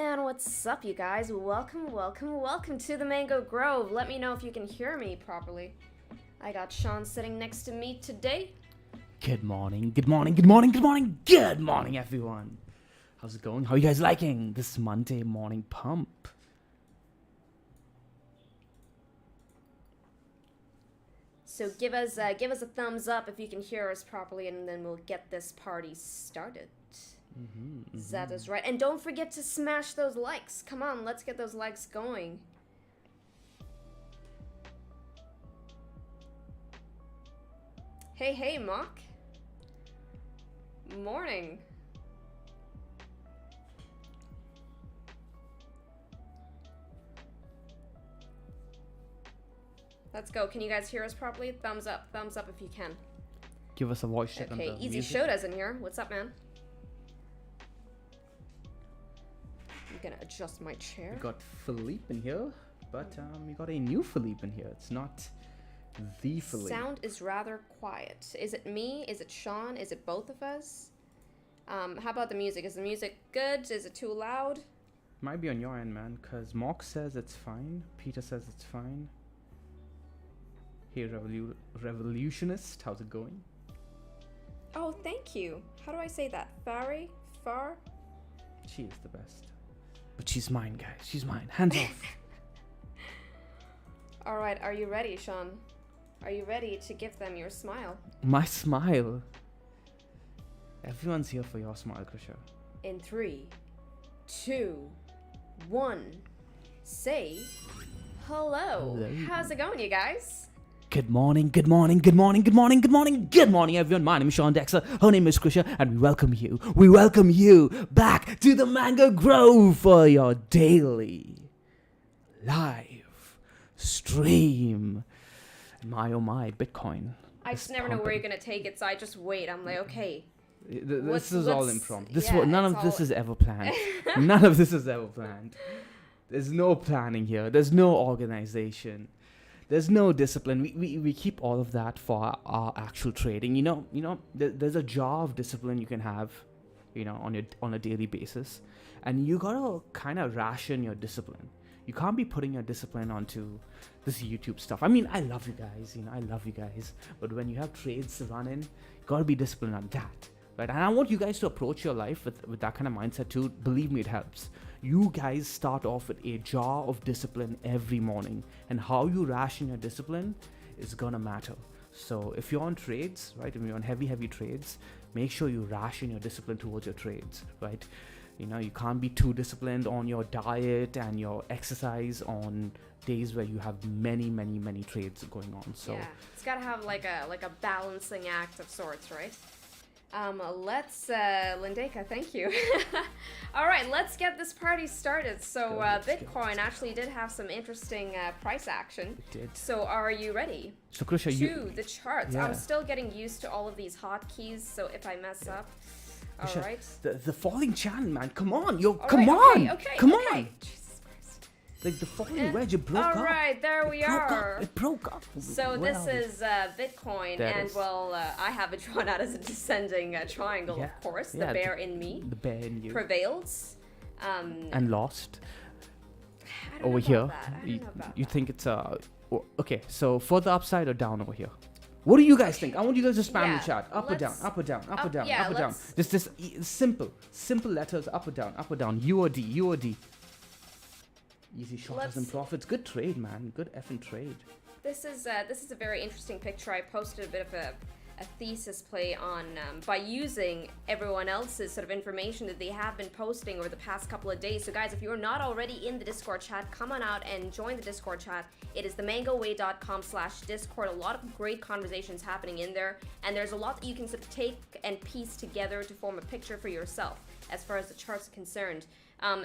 And what's up, you guys? Welcome to the Mango Grove. Let me know if you can hear me properly. I got Sean sitting next to me today. Good morning, everyone. How's it going? How are you guys liking this Monday morning pump? So give us a thumbs up if you can hear us properly, and then we'll get this party started. That is right. And don't forget to smash those likes. Come on, let's get those likes going. Hey, Mock. Morning. Let's go. Can you guys hear us properly? Thumbs up if you can. Give us a voice check. Okay, on the Easy music. Shoda's in here. What's up, man? I'm gonna adjust my chair. We got Philippe in here, but we got a new Philippe in here. It's not the Philippe. Sound is rather quiet. Is it me? Is it Sean? Is it both of us? How about the music? Is the music good? Is it too loud? Might be on your end, man, because Mock says it's fine. Peter says it's fine. Hey, Revolutionist, how's it going? Oh, thank you. How do I say that? Far? She is the best. But she's mine, guys. She's mine. Hands off. Alright, are you ready, Sean? Are you ready to give them your smile? My smile. Everyone's here for your smile, Krisha. In 3, 2, 1, say hello. How's it going, you guys? Good morning, everyone. My name is Sean Dexter. Her name is Krisha, and we welcome you back to the Mango Grove for your daily live stream. My oh my, Bitcoin. I just never know where you're gonna take it, so I just wait. I'm like, okay. This is all impromptu. None of this is ever planned. There's no planning here. There's no organization. There's no discipline. We keep all of that for our actual trading. There's a jar of discipline you can have, on a daily basis, and you gotta kind of ration your discipline. You can't be putting your discipline onto this YouTube stuff. I mean, I love you guys. But when you have trades running, you gotta be disciplined on that, right? And I want you guys to approach your life with that kind of mindset too. Believe me, it helps. You guys start off with a jar of discipline every morning, and how you ration your discipline is gonna matter. So if you're on trades, right, if you're on heavy trades, make sure you ration your discipline towards your trades, right? You can't be too disciplined on your diet and your exercise on days where you have many trades going on. So yeah, it's gotta have like a balancing act of sorts, right? Lindeka, thank you. All right, let's get this party started. So Bitcoin actually did have some interesting price action. It did. So are you ready? So Krisha, the charts. Yeah. I'm still getting used to all of these hotkeys, so if I mess up, Krisha, all right. The falling channel, man. Come on, Come on. Okay. Jesus Christ. Like the falling wedge, it broke up. All right, there we are. It broke up. So this is Bitcoin, and I have it drawn out as a descending triangle, of course. The bear in me. The bear in you. Prevailed. And lost. I don't Over know here. about that. You think it's okay? So further upside or down over here? What do you guys think? I want you guys to spam the chat. Up or down, up or down, up or down, up or down. Just simple letters. Up or down. U or D. Easy shorts and profits. Good trade, man. Good effing trade. This is a very interesting picture. I posted a bit of a thesis play on by using everyone else's sort of information that they have been posting over the past couple of days. So guys, if you're not already in the Discord chat, come on out and join the Discord chat. It is themangoway.com/Discord. A lot of great conversations happening in there, and there's a lot that you can sort of take and piece together to form a picture for yourself as far as the charts are concerned.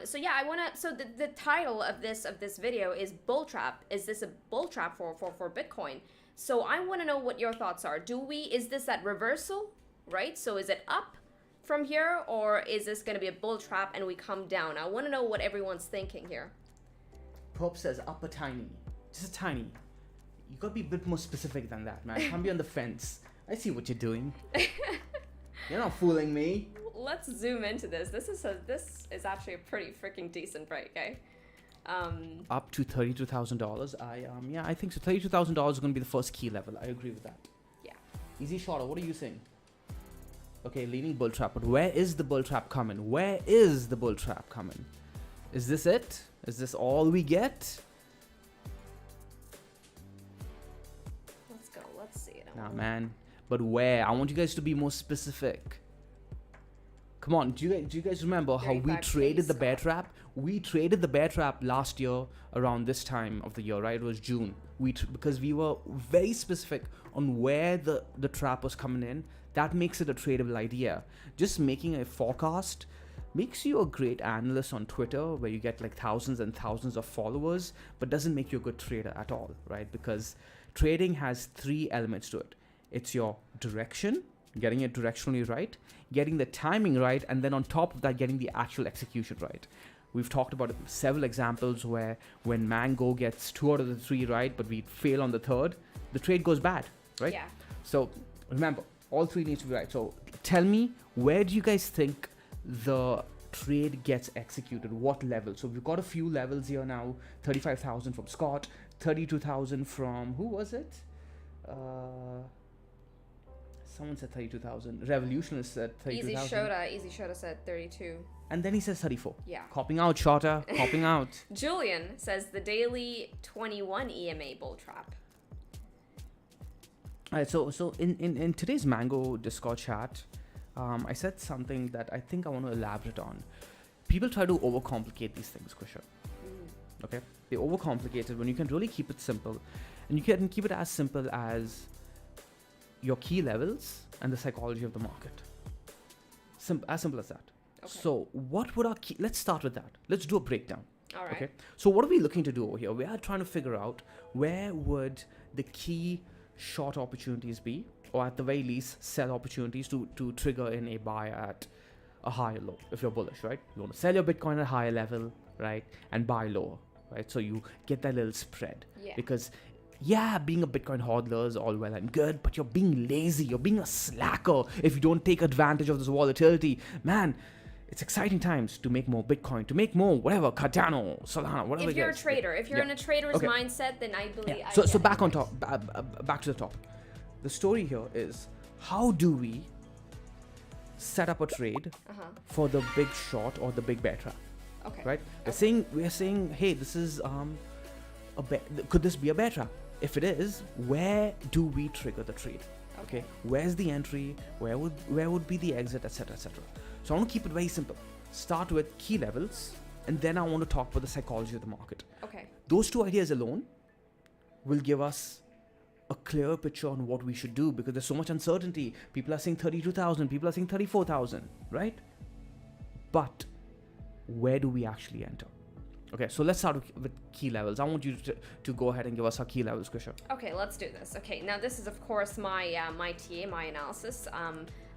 So the title of this video is Bull Trap. Is this a bull trap for Bitcoin? So I want to know what your thoughts are. Is this that reversal, right? So is it up from here, or is this going to be a bull trap and we come down? I want to know what everyone's thinking here. Pope says up a tiny. Just a tiny. You got to be a bit more specific than that, man. Can't be on the fence. I see what you're doing. You're not fooling me. let's zoom into this. This is actually a pretty freaking decent break, eh? Up to $32,000. I think so. $32,000 is going to be the first key level. I agree with that. Yeah. Easy shorter. What are you saying? Okay, leaning bull trap. But where is the bull trap coming? Where is the bull trap coming? Is this it? Is this all we get? Let's go. Let's see it. Nah, man. But where? I want you guys to be more specific. Come on, do you guys remember how we traded the bear trap? We traded the bear trap last year around this time of the year, right? It was June. Because we were very specific on where the trap was coming in. That makes it a tradable idea. Just making a forecast makes you a great analyst on Twitter, where you get like thousands and thousands of followers, but doesn't make you a good trader at all, right? Because trading has 3 elements to it. It's your direction, getting it directionally right, getting the timing right, and then on top of that, getting the actual execution right. We've talked about several examples where when Mango gets 2 out of the 3 right, but we fail on the 3rd, the trade goes bad, right? Yeah. So remember, all 3 needs to be right. So tell me, where do you guys think the trade gets executed? What level? So we've got a few levels here now. 35,000 from Scott, 32,000 from, who was it? Someone said 32,000. Revolutionist said 32,000. Easy Shota said 32. And then he says 34. Yeah. Copping out, Shota. Copping out. Julian says the daily 21 EMA bull trap. All right, so in today's Mango Discord chat, I said something that I think I want to elaborate on. People try to overcomplicate these things, Kusha. Okay? They overcomplicate it when you can really keep it simple. And you can keep it as simple as your key levels and the psychology of the market. As simple as that. Okay. So what would our key... Let's start with that. Let's do a breakdown. All right. Okay. So what are we looking to do over here? We are trying to figure out where would the key short opportunities be, or at the very least sell opportunities to trigger in a buy at a higher low if you're bullish, right? You want to sell your Bitcoin at a higher level, right, and buy lower, right? So you get that little spread. Yeah. Because being a Bitcoin hodler is all well and good, but you're being lazy, you're being a slacker if you don't take advantage of this volatility. Man, it's exciting times to make more Bitcoin, to make more whatever, Cardano, Solana, whatever. If you're a trader, if you're in a trader's mindset, then I believe. Yeah. So back on top, back to the topic. The story here is, how do we set up a trade for the big short or the big bear trap? Okay. Right? We're saying, hey, this is could this be a bear trap? If it is, where do we trigger the trade? Okay. Where's the entry? Where would be the exit, etc., etc. So I want to keep it very simple. Start with key levels, and then I want to talk about the psychology of the market. Okay. Those 2 ideas alone will give us a clear picture on what we should do, because there's so much uncertainty. People are saying 32,000, people are saying 34,000, right? But where do we actually enter? Okay, so let's start with key levels. I want you to go ahead and give us our key levels, Krisha. Okay, let's do this. Okay, now this is of course my my analysis,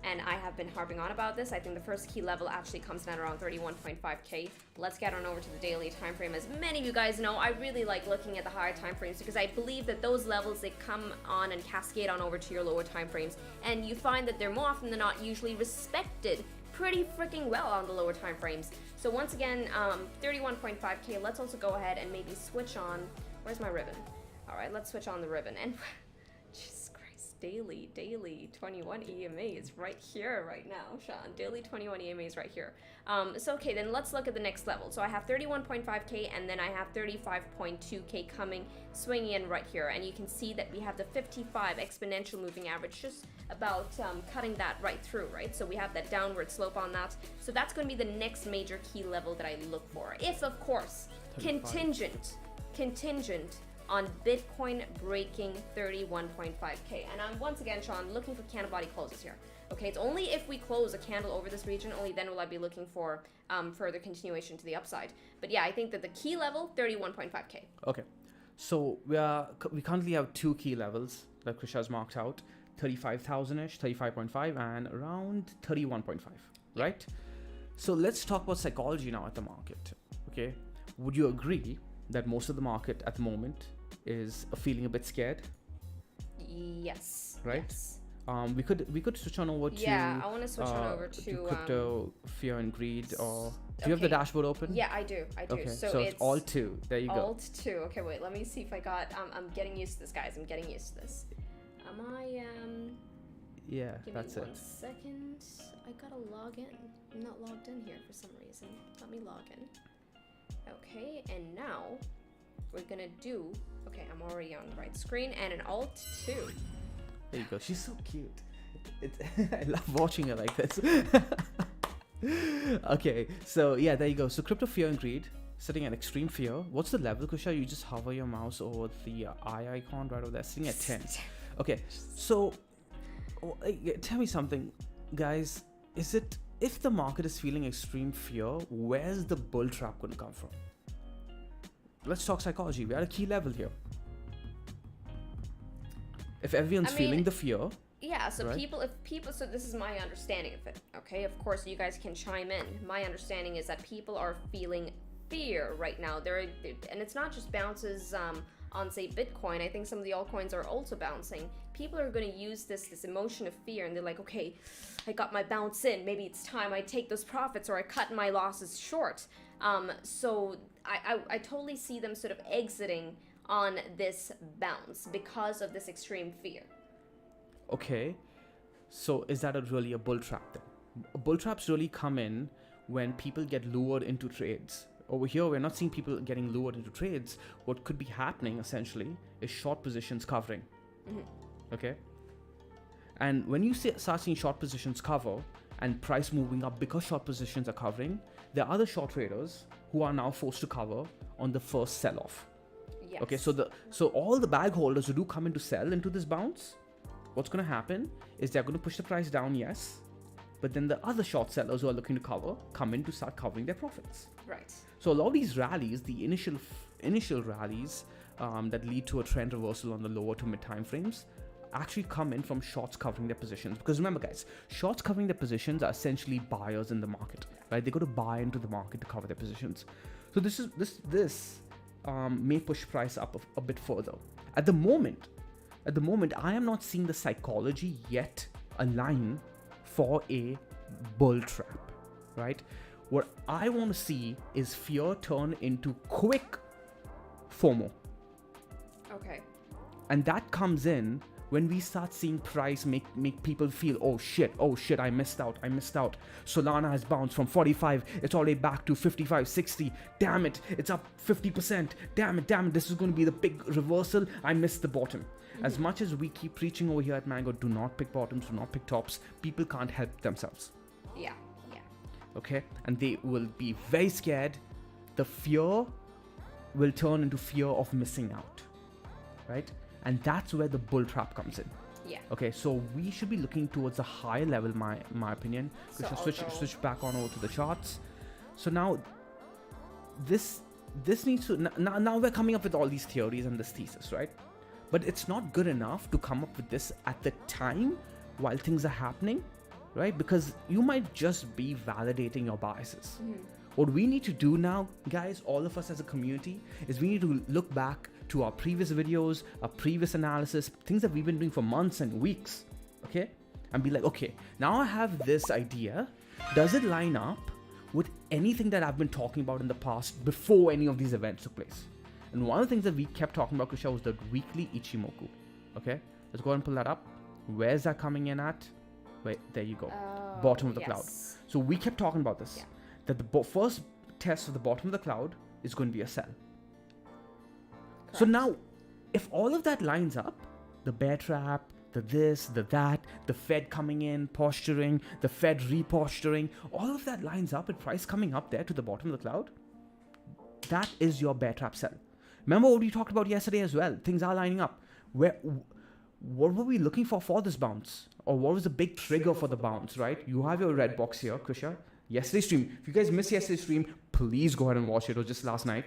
and I have been harping on about this. I think the first key level actually comes in at around 31.5k. Let's get on over to the daily time frame. As many of you guys know, I really like looking at the higher time frames because I believe that those levels, they come on and cascade on over to your lower time frames, and you find that they're more often than not usually respected pretty freaking well on the lower time frames. So once again, 31.5k. Let's also go ahead and maybe switch on. Where's my ribbon? All right, let's switch on the ribbon. And Jesus Christ, daily 21 EMA is right here right now, Sean. Daily 21 EMA is right here. So okay, then let's look at the next level. So I have 31.5k, and then I have 35.2k coming, swinging in right here. And you can see that we have the 55 exponential moving average just about cutting that right through, right? So we have that downward slope on that. So that's going to be the next major key level that I look for. If, of course, 35. contingent on Bitcoin breaking 31.5k. And I'm once again, Sean, looking for candle body closes here. Okay, it's only if we close a candle over this region, only then will I be looking for further continuation to the upside. But yeah, I think that the key level, 31.5k. Okay, so we currently have 2 key levels that Krisha has marked out: 35,000-ish, 35.5, and around 31.5, right? So let's talk about psychology now at the market. Okay, would you agree that most of the market at the moment is feeling a bit scared? Yes. Right? Yes. we could switch on over to Yeah, I want to switch on over to crypto fear and greed. Or do you have the okay. dashboard open? Yeah, I do. Okay, So it's Alt 2. There you go. Alt 2. Okay, wait. Let me see if I got. I'm getting used to this, guys. I'm getting used to this. Am I Yeah, Give that's me it. 1 second. I gotta log in. I'm not logged in here for some reason. Let me log in. Okay, and now we're gonna do. Okay, I'm already on the right screen, and an Alt 2. There you go. She's so cute. I love watching her like this. Okay, so yeah, there you go. So crypto fear and greed, sitting at extreme fear. What's the level, Kusha? You just hover your mouse over the eye icon right over there, sitting at 10. Okay, so tell me something, guys. Is it, if the market is feeling extreme fear, where's the bull trap going to come from? Let's talk psychology. We're at a key level here. If everyone's feeling the fear. Yeah, so right? so this is my understanding of it, okay? Of course, you guys can chime in. My understanding is that people are feeling fear right now. And it's not just bounces on, say, Bitcoin. I think some of the altcoins are also bouncing. People are going to use this emotion of fear, and they're like, okay, I got my bounce in. Maybe it's time I take those profits or I cut my losses short. So I totally see them sort of exiting on this bounce because of this extreme fear. Okay, so is that really a bull trap then? Bull traps really come in when people get lured into trades. Over here, we're not seeing people getting lured into trades. What could be happening essentially is short positions covering. Okay, and when you start seeing short positions cover and price moving up because short positions are covering, there are other short traders who are now forced to cover on the first sell-off. Yes. Okay, so all the bag holders who do come in to sell into this bounce, what's going to happen is they're going to push the price down, yes, but then the other short sellers who are looking to cover come in to start covering their profits. Right. So a lot of these rallies, the initial rallies that lead to a trend reversal on the lower to mid time frames, actually come in from shorts covering their positions. Because remember, guys, shorts covering their positions are essentially buyers in the market, right? They go to buy into the market to cover their positions. So this may push price up a bit further. At the moment, I am not seeing the psychology yet align for a bull trap, right? What I want to see is fear turn into quick FOMO. Okay. And that comes in when we start seeing price make people feel, oh shit, I missed out. Solana has bounced from 45, it's already back to 55, 60. Damn it, it's up 50%. Damn it, this is going to be the big reversal. I missed the bottom. As much as we keep preaching over here at Mango, do not pick bottoms, do not pick tops, people can't help themselves. Yeah. Okay, and they will be very scared. The fear will turn into fear of missing out, right? And that's where the bull trap comes in. Yeah. Okay, so we should be looking towards a higher level, my opinion. We should switch back on over to the charts. So now this needs to now we're coming up with all these theories and this thesis, right? But it's not good enough to come up with this at the time while things are happening, right? Because you might just be validating your biases. What we need to do now, guys, all of us as a community, is we need to look back to our previous videos, our previous analysis, things that we've been doing for months and weeks, okay? And be like, okay, now I have this idea. Does it line up with anything that I've been talking about in the past before any of these events took place? And one of the things that we kept talking about, Krisha, was the weekly Ichimoku, okay? Let's go ahead and pull that up. Where's that coming in at? Wait, there you go. Bottom of the cloud. So we kept talking about this. Yeah. That the first test of the bottom of the cloud is going to be a sell. Correct. So now, if all of that lines up, the bear trap, the this, the that, the Fed coming in, posturing, the Fed reposturing, all of that lines up with price coming up there to the bottom of the cloud, that is your bear trap sell. Remember what we talked about yesterday as well? Things are lining up. What were we looking for this bounce? Or what was the big trigger for the bounce, right? You have your red box here, Krisha. Yesterday's stream. If you guys missed yesterday's stream, please go ahead and watch it. It was just last night.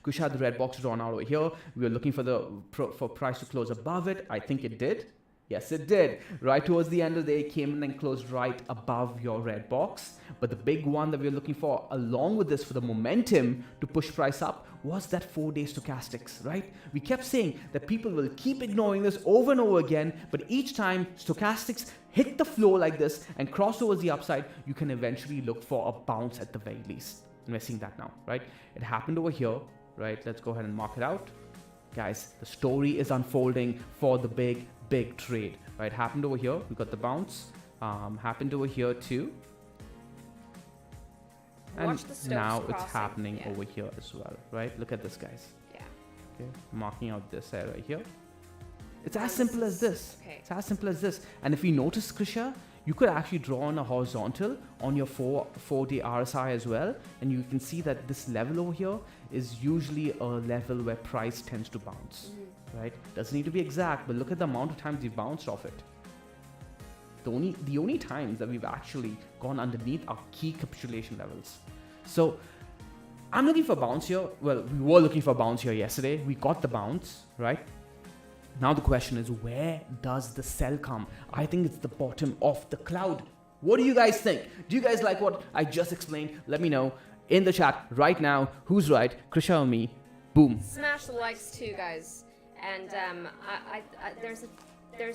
Krisha had the red box drawn out over here. We were looking for price to close above it. I think it did. Yes, it did. Right towards the end of the day, it came in and closed right above your red box. But the big one that we're looking for, along with this for the momentum to push price up, was that 4-day stochastics, right? We kept saying that people will keep ignoring this over and over again, but each time stochastics hit the floor like this and cross towards the upside, you can eventually look for a bounce at the very least. And we're seeing that now, right? It happened over here, right? Let's go ahead and mark it out. Guys, the story is unfolding for the big trade, right? Happened over here, we got the bounce. Happened over here too. And now it's happening over here as well, right? Look at this, guys. Yeah. Okay, marking out this area right here. It's as simple as this. Okay. It's as simple as this. And if you notice, Krisha, you could actually draw on a horizontal on your 4-day RSI as well, and you can see that this level over here is usually a level where price tends to bounce, right? Doesn't need to be exact, but look at the amount of times you bounced off it. The only times that we've actually gone underneath are key capitulation levels. So I'm looking for a bounce here. Well, we were looking for a bounce here yesterday. We got the bounce, right? Now the question is, where does the sell come? I think it's the bottom of the cloud. What do you guys think? Do you guys like what I just explained? Let me know in the chat right now. Who's right? Krisha or me? Boom. Smash the likes too, guys. And there's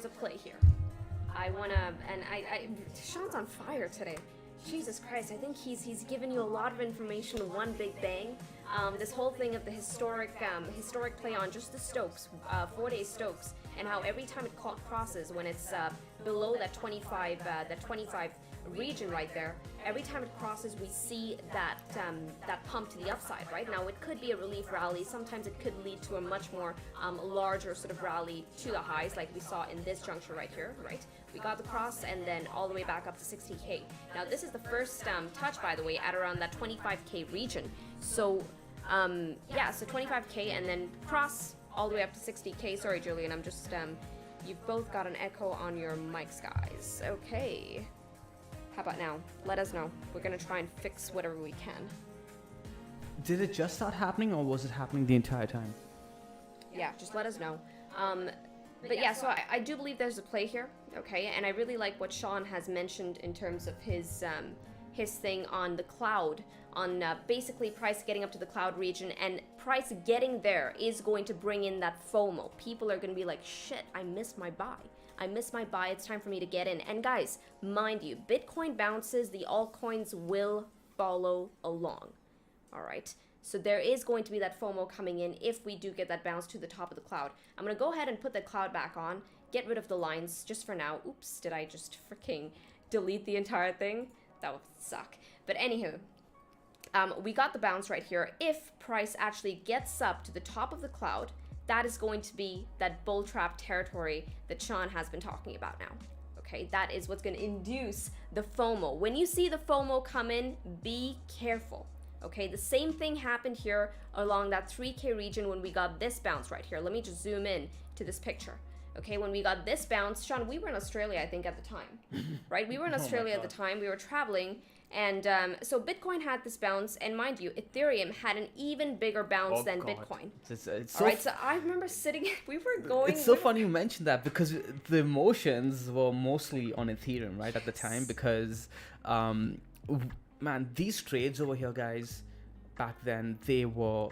a play here. Sean's on fire today. Jesus Christ, I think he's given you a lot of information in one big bang. This whole thing of the historic play on just the Stokes, 4-day Stokes, and how every time it crosses, when it's below that 25 region right there, every time it crosses, we see that pump to the upside. Right now, it could be a relief rally. Sometimes it could lead to a much more larger sort of rally to the highs, like we saw in this juncture right here. Right, we got the cross and then all the way back up to 60K. Now, this is the first touch, by the way, at around that 25K region. So yeah, so 25K and then cross all the way up to 60K. Sorry, Julian, I'm just you've both got an echo on your mics, guys. Okay. How about now? Let us know. We're gonna try and fix whatever we can. Did it just start happening, or was it happening the entire time? Yeah, just let us know. But yeah, so I do believe there's a play here, okay? And I really like what Sean has mentioned in terms of his thing on the cloud, on basically price getting up to the cloud region, and price getting there is going to bring in that FOMO. People are going to be like, shit, I missed my buy. I missed my buy. It's time for me to get in. And guys, mind you, Bitcoin bounces, the altcoins will follow along. All right. So there is going to be that FOMO coming in if we do get that bounce to the top of the cloud. I'm going to go ahead and put the cloud back on, get rid of the lines just for now. Oops, did I just freaking delete the entire thing? That would suck. But anywho, we got the bounce right here. If price actually gets up to the top of the cloud, that is going to be that bull trap territory that Sean has been talking about now. Okay, that is what's going to induce the FOMO. When you see the FOMO come in, be careful. Okay, the same thing happened here along that 3K region when we got this bounce right here. Let me just zoom in to this picture. Okay, when we got this bounce, Sean, we were in Australia, I think, at the time, right? We were in Australia at the time. We were traveling, and so Bitcoin had this bounce, and mind you, Ethereum had an even bigger bounce than Bitcoin. It's all right, so I remember sitting, we were going. It's so funny you mentioned that, because the emotions were mostly on Ethereum, right, at the time, because, man, these trades over here, guys, back then, they were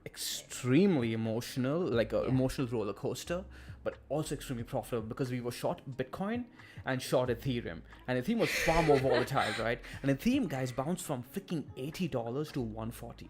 extremely emotional, like an emotional roller coaster, but also extremely profitable, because we were short Bitcoin and short Ethereum, and Ethereum was far more volatile, right? And Ethereum, guys, bounced from freaking $80 to $140.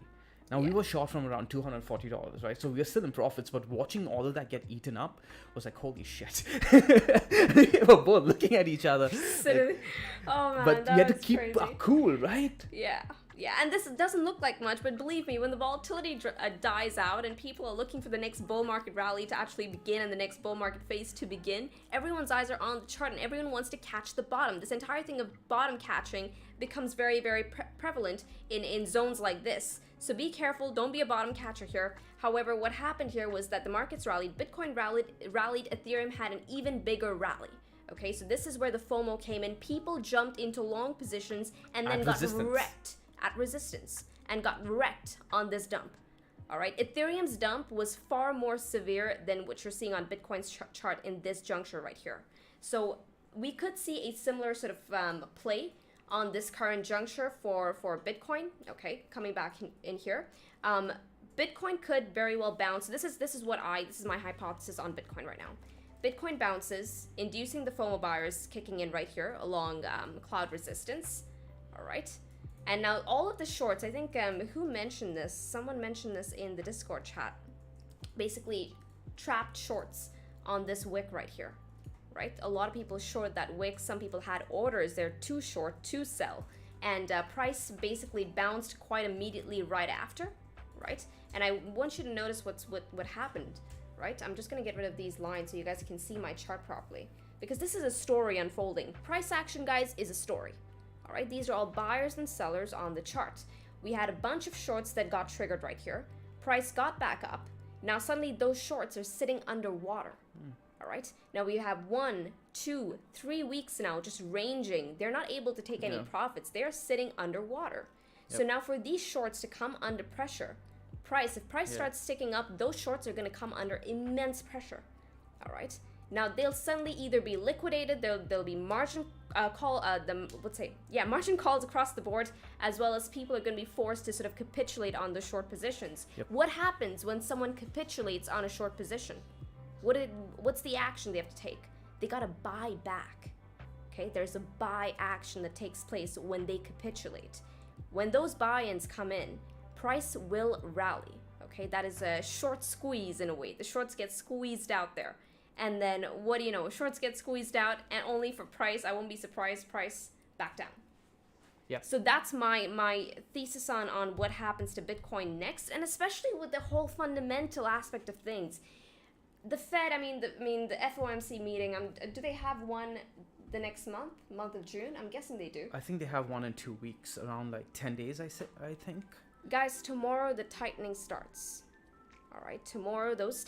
Now we were short from around $240, right? So we were still in profits, but watching all of that get eaten up was like, holy shit. We were both looking at each other. Like, oh man, but you had to keep cool, right? Yeah. Yeah, and this doesn't look like much, but believe me, when the volatility dies out and people are looking for the next bull market rally to actually begin and the next bull market phase to begin, everyone's eyes are on the chart and everyone wants to catch the bottom. This entire thing of bottom catching becomes very, very prevalent in zones like this. So be careful, don't be a bottom catcher here. However, what happened here was that the markets rallied, Bitcoin rallied, Ethereum had an even bigger rally. Okay, so this is where the FOMO came in. People jumped into long positions and then got wrecked at resistance and got wrecked on this dump. All right, Ethereum's dump was far more severe than what you're seeing on Bitcoin's chart in this juncture right here. So we could see a similar sort of play on this current juncture for Bitcoin. Okay, coming back in here. Bitcoin could very well bounce. This is my hypothesis on Bitcoin right now. Bitcoin bounces, inducing the FOMO buyers kicking in right here along cloud resistance. All right. And now all of the shorts, I think, who mentioned this? Someone mentioned this in the Discord chat. Basically, trapped shorts on this wick right here, right? A lot of people short that wick. Some people had orders. They're too short to sell. And price basically bounced quite immediately right after, right? And I want you to notice what happened, right? I'm just going to get rid of these lines so you guys can see my chart properly. Because this is a story unfolding. Price action, guys, is a story. All right, these are all buyers and sellers on the chart. We had a bunch of shorts that got triggered right here. Price got back up. Now suddenly those shorts are sitting underwater. All right, now we have 1, 2, 3 weeks now just ranging. They're not able to take any profits. They're sitting underwater. So now for these shorts to come under pressure, if price starts sticking up, those shorts are going to come under immense pressure. All right. Now they'll suddenly either be liquidated, there'll be margin margin calls across the board, as well as people are going to be forced to sort of capitulate on the short positions. What happens when someone capitulates on a short position? What's the action they have to take? They got to buy back. Okay, there's a buy action that takes place when they capitulate. When those buy-ins come in, price will rally. Okay, that is a short squeeze in a way. The shorts get squeezed out there. And then what do you know? Shorts get squeezed out, and only for price, I won't be surprised, price back down. Yeah. So that's my thesis on what happens to Bitcoin next, and especially with the whole fundamental aspect of things. The Fed, the FOMC meeting, do they have one the next month of June? I'm guessing they do. I think they have one in 2 weeks, around like 10 days, I think. Guys, tomorrow the tightening starts. All right, tomorrow those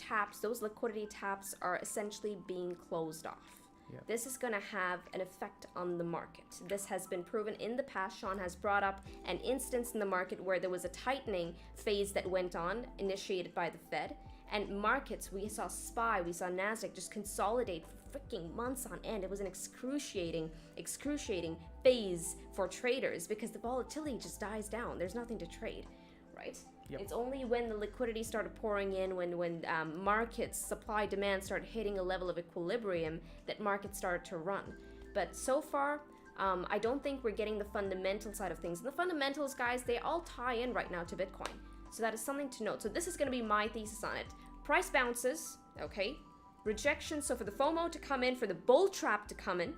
liquidity taps are essentially being closed off. Yeah. This is going to have an effect on the market. This has been proven in the past. Sean has brought up an instance in the market where there was a tightening phase that went on, initiated by the Fed. And markets, we saw SPY, we saw NASDAQ just consolidate for freaking months on end. It was an excruciating phase for traders because the volatility just dies down. There's nothing to trade, right? Yep. It's only when the liquidity started pouring in, when markets, supply, demand started hitting a level of equilibrium, that markets started to run. But so far, I don't think we're getting the fundamental side of things. And the fundamentals, guys, they all tie in right now to Bitcoin. So that is something to note. So this is going to be my thesis on it. Price bounces, okay? Rejection, so for the FOMO to come in, for the bull trap to come in,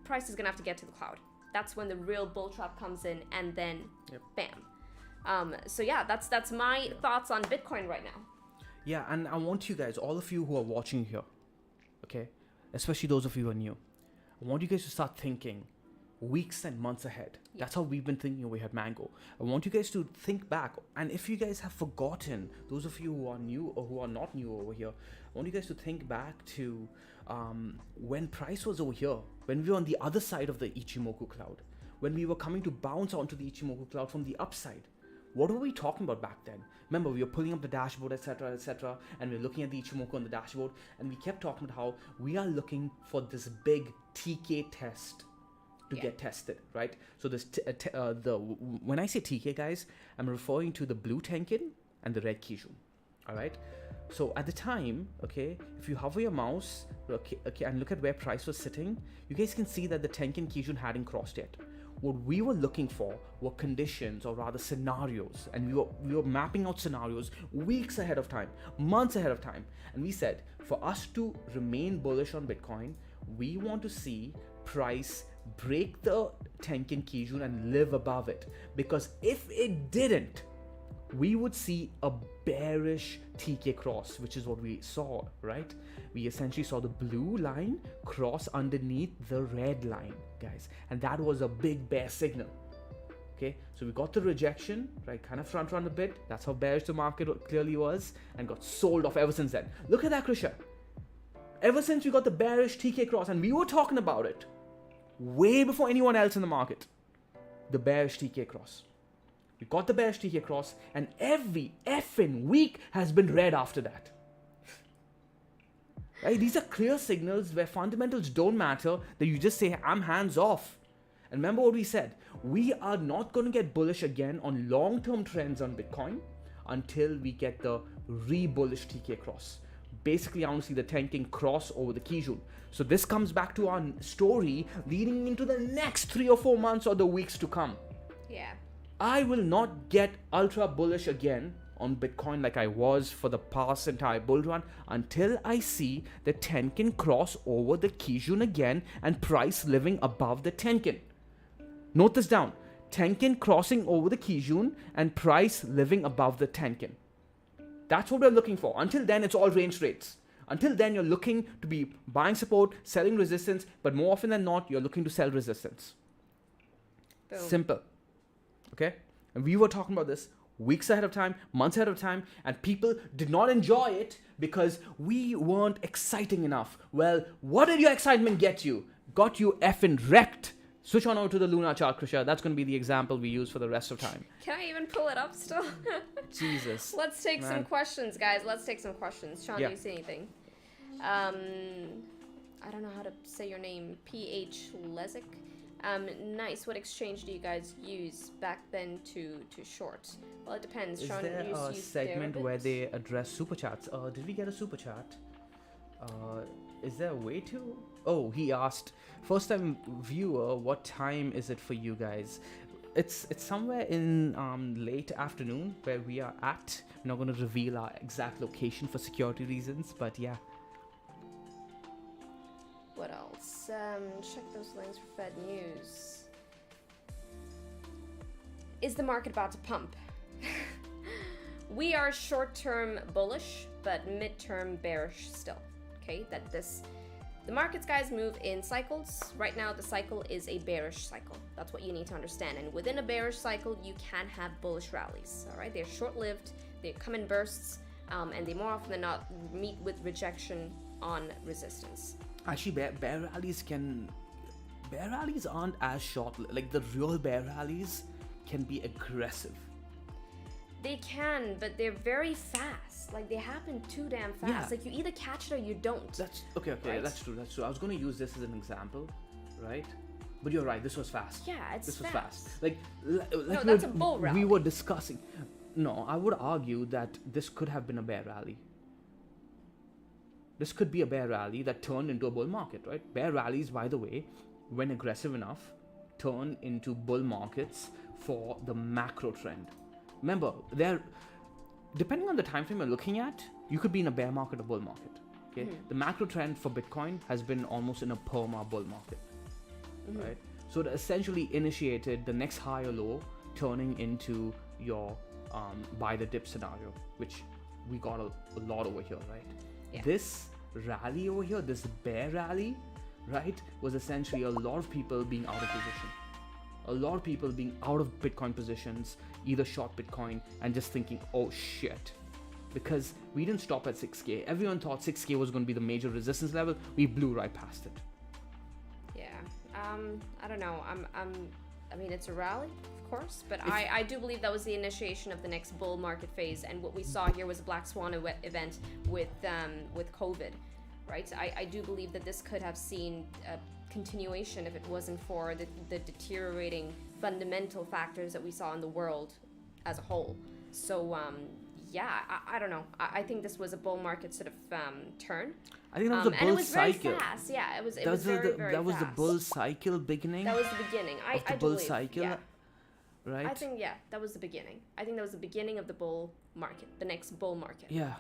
price is going to have to get to the cloud. That's when the real bull trap comes in, and then bam. So yeah, that's my thoughts on Bitcoin right now. Yeah, and I want you guys, all of you who are watching here, okay, especially those of you who are new, I want you guys to start thinking weeks and months ahead. Yeah. That's how we've been thinking over here at Mango. I want you guys to think back, and if you guys have forgotten, those of you who are new or who are not new over here, I want you guys to think back to when price was over here, when we were on the other side of the Ichimoku cloud, when we were coming to bounce onto the Ichimoku cloud from the upside. What were we talking about back then? Remember, we were pulling up the dashboard, etc., and we were looking at the Ichimoku on the dashboard, and we kept talking about how we are looking for this big TK test to get tested, right? So this when I say TK, guys, I'm referring to the blue Tenkin and the red Kijun, all right? So at the time, okay, if you hover your mouse, okay, and look at where price was sitting, you guys can see that the Tenkin Kijun hadn't crossed yet. What we were looking for were conditions, or rather scenarios, and we were mapping out scenarios weeks ahead of time, months ahead of time, and we said for us to remain bullish on Bitcoin, we want to see price break the Tenkin Kijun and live above it, because if it didn't, we would see a bearish TK cross, which is what we saw, right? We essentially saw the blue line cross underneath the red line, guys, and that was a big bear signal. Okay, so we got the rejection, right, kind of front run a bit. That's how bearish the market clearly was, and got sold off ever since then. Look at that, Krisha. Ever since we got the bearish TK cross, and we were talking about it way before anyone else in the market, the bearish TK cross. We got the bearish TK cross, and every effing week has been red after that. Right? These are clear signals where fundamentals don't matter, that you just say, I'm hands off. And remember what we said, we are not going to get bullish again on long-term trends on Bitcoin until we get the re-bullish TK cross. Basically, I want to see the 10K cross over the Kijun. So this comes back to our story leading into the next 3 or 4 months or the weeks to come. Yeah. I will not get ultra bullish again on Bitcoin like I was for the past entire bull run until I see the Tenkin cross over the Kijun again and price living above the Tenkin. Note this down. Tenkin crossing over the Kijun and price living above the Tenkin. That's what we're looking for. Until then, it's all range trades. Until then, you're looking to be buying support, selling resistance, but more often than not, you're looking to sell resistance. Boom. Simple. Okay? And we were talking about this weeks ahead of time, months ahead of time, and people did not enjoy it because we weren't exciting enough. Well, what did your excitement get you? Got you effing wrecked. Switch on over to the Luna chart, Krisha. That's going to be the example we use for the rest of time. Can I even pull it up still? Jesus. Let's take some questions, guys. Let's take some questions. Sean, do you see anything? I don't know how to say your name. PH Lezik. Nice. What exchange do you guys use back then to short? Well, it depends. Is Sean, there you a use segment derivatives? where they address super chats? Did we get a super chat? Is there a way to? Oh, he asked, first time viewer, what time is it for you guys? It's somewhere in late afternoon where we are at. We're not going to reveal our exact location for security reasons, but yeah. What else? Check those links for Fed News. Is the market about to pump? We are short-term bullish, but mid-term bearish still. Okay, the markets, guys, move in cycles. Right now, the cycle is a bearish cycle. That's what you need to understand. And within a bearish cycle, you can have bullish rallies. All right, they're short-lived. They come in bursts, and they more often than not meet with rejection on resistance. Actually, bear rallies aren't as short. Like the real bear rallies can be aggressive. They can, but they're very fast. Like, they happen too damn fast. Yeah. Like, you either catch it or you don't. That's okay. Right? That's true. I was going to use this as an example, right? But you're right. This was fast. Yeah, This was fast. fast. Like No, that's a bull rally. We were discussing. No, I would argue that this could have been a bear rally. This could be a bear rally that turned into a bull market, right? Bear rallies, by the way, when aggressive enough, turn into bull markets for the macro trend. Remember, depending on the time frame you're looking at, you could be in a bear market or bull market. Okay, the macro trend for Bitcoin has been almost in a perma bull market, right? So it essentially initiated the next high or low, turning into your buy the dip scenario, which we got a lot over here, right? Yeah. This rally over here, this bear rally, right, was essentially a lot of people being out of position. A lot of people being out of Bitcoin positions, either short Bitcoin and just thinking, oh shit. Because we didn't stop at 6K. Everyone thought 6K was going to be the major resistance level. We blew right past it. Yeah. I don't know. I mean, it's a rally, of course, but I do believe that was the initiation of the next bull market phase. And what we saw here was a black swan event with COVID, right? I do believe that this could have seen a continuation if it wasn't for the deteriorating fundamental factors that we saw in the world as a whole. So yeah, I don't know. I think this was a bull market sort of turn. I think that was a bull cycle. And it was very fast. Yeah, it was very, very that was fast. the bull cycle beginning. That was the beginning. Of the I bull believe, cycle, yeah. right? I think, yeah, that was the beginning. I think that was the beginning of the bull market, the next bull market. Yeah.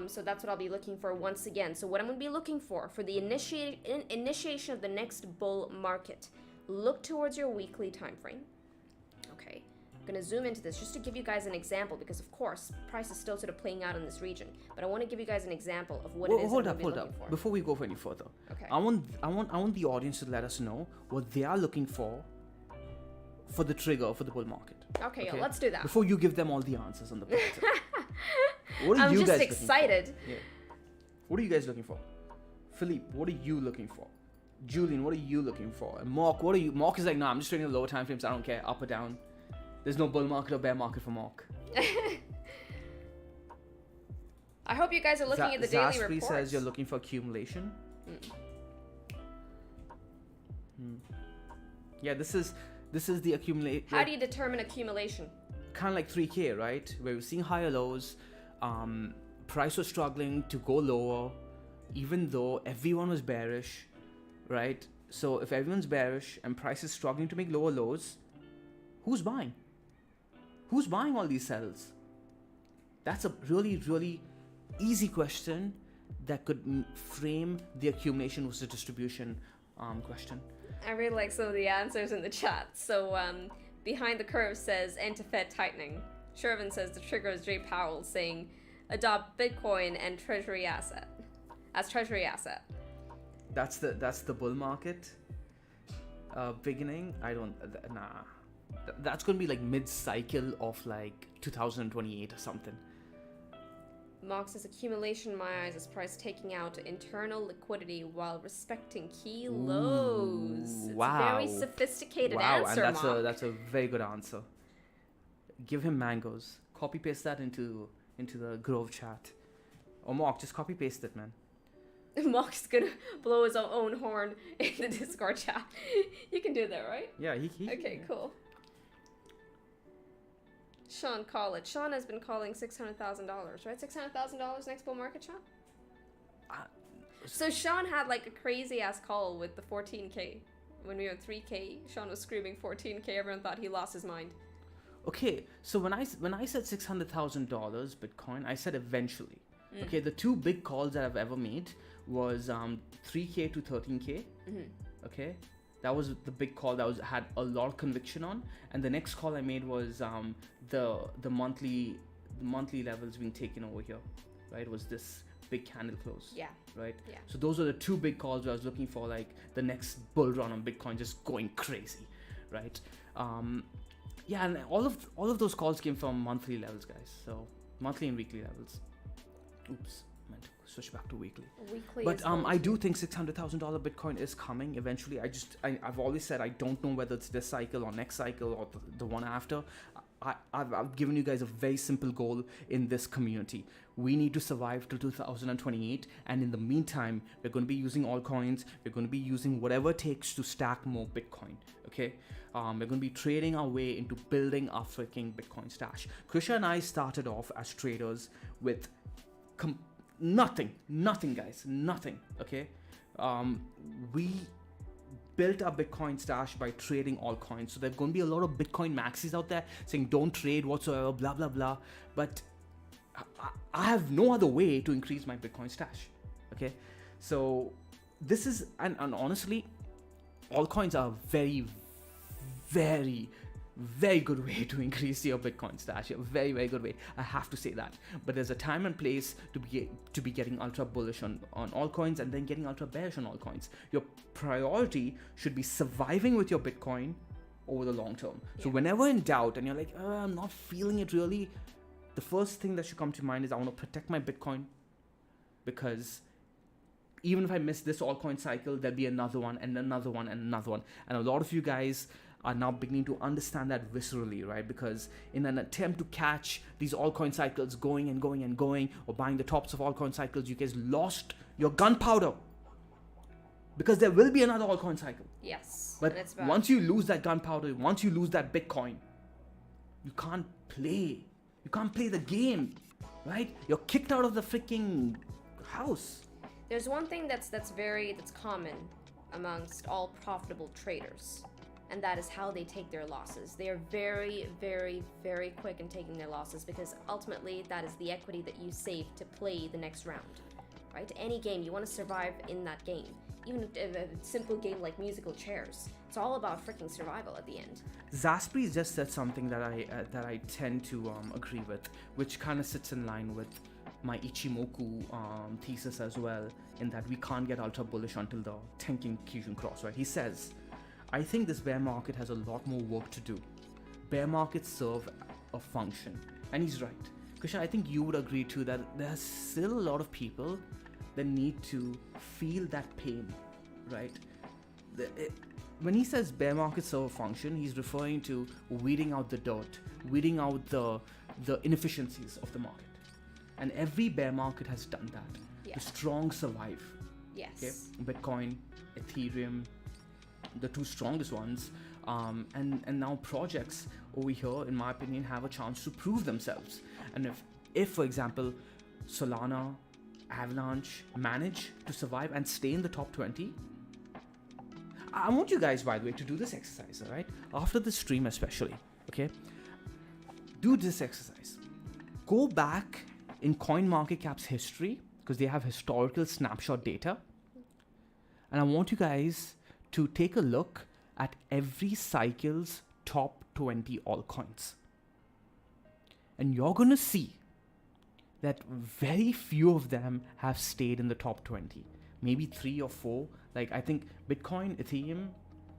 So that's what I'll be looking for once again. So what I'm going to be looking for the initiation of the next bull market, look towards your weekly time frame. Okay. I'm going to zoom into this just to give you guys an example because, of course, price is still sort of playing out in this region. But I want to give you guys an example of what it is hold that up. we're looking for. Before we go any further, Okay. I want the audience to let us know what they are looking for the trigger for the bull market. Okay, yeah, let's do that. Before you give them all the answers on the platter. What are I'm you just guys excited. looking for? Yeah. What are you guys looking for? Philippe, what are you looking for? Julian, what are you looking for? And Mark, what are you? Mark is like, no, I'm just trading the lower time frames. I don't care, up or down. There's no bull market or bear market for Mark. I hope you guys are looking at the daily Zaspri reports. says you're looking for accumulation. Yeah, this is the accumulate. How do you determine accumulation? Kind of like 3K, right? Where we're seeing higher lows. Price was struggling to go lower, even though everyone was bearish, right? So if everyone's bearish and price is struggling to make lower lows, who's buying? Who's buying all these sells? That's a really, really easy question that could frame the accumulation versus distribution question. I really like some of the answers in the chat. So, Behind the Curve says end to Fed tightening. Shervin says the trigger is Jay Powell saying adopt Bitcoin and treasury asset as treasury asset. That's the bull market beginning. I don't nah. That's gonna be like mid-cycle of like 2028 or something. Mark says accumulation in my eyes is price taking out internal liquidity while respecting key lows. It's wow. a very sophisticated Wow, answer, and Mark. that's a very good answer. Give him mangoes. Copy paste that into the Grove chat. Or Mark, just copy paste it, man. Mark's gonna blow his own horn in the Discord chat. You can do that, right? Yeah, he Okay, cool. Sean, call it. Sean has been calling $600,000, right? $600,000 next bull market, Sean? So Sean had like a crazy ass call with the 14K. When we were at 3K, Sean was screaming 14K. Everyone thought he lost his mind. Okay, so when I said $600,000 Bitcoin, I said eventually. Okay, the two big calls that I've ever made was 3K to 13K. Okay, that was the big call that had a lot of conviction on, and the next call I made was the monthly levels being taken over here, right? Was this big candle close? Yeah. Right. Yeah. So those are the two big calls where I was looking for like the next bull run on Bitcoin just going crazy, right? Yeah, and all of those calls came from monthly levels, guys. So monthly and weekly levels. Oops, meant to switch back to weekly. Weekly. But I do think $600,000 Bitcoin is coming eventually. I've always said I don't know whether it's this cycle or next cycle or the one after. I've given you guys a very simple goal in this community. We need to survive till 2028, and in the meantime, we're going to be using altcoins. We're going to be using whatever it takes to stack more Bitcoin. Okay, we're going to be trading our way into building our freaking Bitcoin stash. Krisha and I started off as traders with nothing, guys, nothing. Okay, we built our Bitcoin stash by trading altcoins. So there's going to be a lot of Bitcoin maxis out there saying don't trade whatsoever, blah blah blah. But I have no other way to increase my Bitcoin stash. Okay, so this is and honestly, altcoins are very, very, very good way to increase your Bitcoin stash. A very, very good way. I have to say that. But there's a time and place to be getting ultra bullish on altcoins and then getting ultra bearish on altcoins. Your priority should be surviving with your Bitcoin over the long term. Yeah. So whenever in doubt and you're like, I'm not feeling it really, the first thing that should come to mind is I want to protect my Bitcoin, because even if I miss this altcoin cycle, there'll be another one and another one and another one. And a lot of you guys are now beginning to understand that viscerally, right? Because in an attempt to catch these altcoin cycles going and going and going, or buying the tops of altcoin cycles, you guys lost your gunpowder. Because there will be another altcoin cycle. Yes. But once you lose that gunpowder, once you lose that Bitcoin, you can't play. You can't play the game, right? You're kicked out of the freaking house. There's one thing that's common amongst all profitable traders, and that is how they take their losses. They are very, very, very quick in taking their losses, because ultimately that is the equity that you save to play the next round, right? Any game, you want to survive in that game. Even a simple game like musical chairs, it's all about freaking survival at the end. Zaspri just said something that I tend to agree with, which kind of sits in line with my Ichimoku thesis as well, in that we can't get ultra bullish until the Tenkin Kyujin cross, right? He says, I think this bear market has a lot more work to do. Bear markets serve a function. And he's right. Krishna, I think you would agree too that there's still a lot of people that need to feel that pain, right? when he says bear market serve a function, he's referring to weeding out the dirt, weeding out the inefficiencies of the market. And every bear market has done that. Yeah. The strong survive. Yes. Okay? Bitcoin, Ethereum, the two strongest ones. And now projects over here, in my opinion, have a chance to prove themselves. And if for example, Solana, Avalanche manage to survive and stay in the top 20, I want you guys, by the way, to do this exercise, all right? After the stream especially, okay? Do this exercise. Go back in CoinMarketCap's history, because they have historical snapshot data. And I want you guys to take a look at every cycle's top 20 altcoins. And you're going to see that very few of them have stayed in the top 20. Maybe 3 or 4. Like, I think Bitcoin, Ethereum,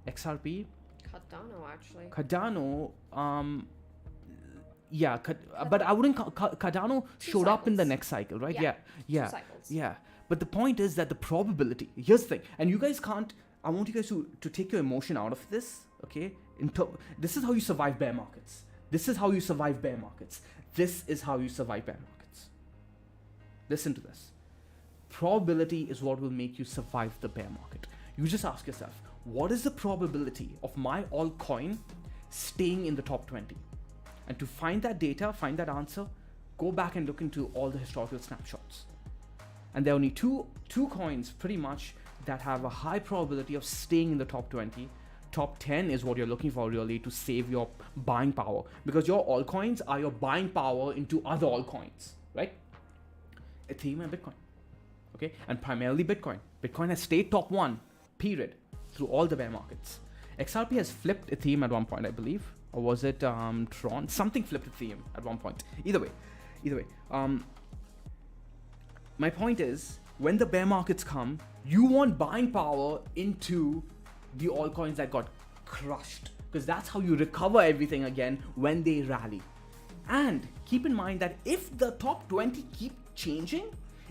XRP. Cardano, actually. Cardano, yeah, but I wouldn't. Cardano showed up in the next cycle, right? Yeah. 2 cycles. Yeah. But the point is that the probability, here's the thing, and you guys can't, I want you guys to take your emotion out of this, okay? This is how you survive bear markets. This is how you survive bear markets. This is how you survive bear markets. Listen to this. Probability is what will make you survive the bear market. You just ask yourself, what is the probability of my altcoin staying in the top 20? And to find that data, find that answer, go back and look into all the historical snapshots. And there are only two coins pretty much that have a high probability of staying in the top 20. Top 10 is what you're looking for really to save your buying power, because your altcoins are your buying power into other altcoins, right? Ethereum and Bitcoin. Okay, and primarily Bitcoin. Bitcoin has stayed top 1, period, through all the bear markets. XRP has flipped Ethereum at one point, I believe, or was it Tron? Something flipped Ethereum at one point. Either way. My point is, when the bear markets come, you want buying power into the altcoins that got crushed, because that's how you recover everything again when they rally. And keep in mind that if the top 20 keep changing,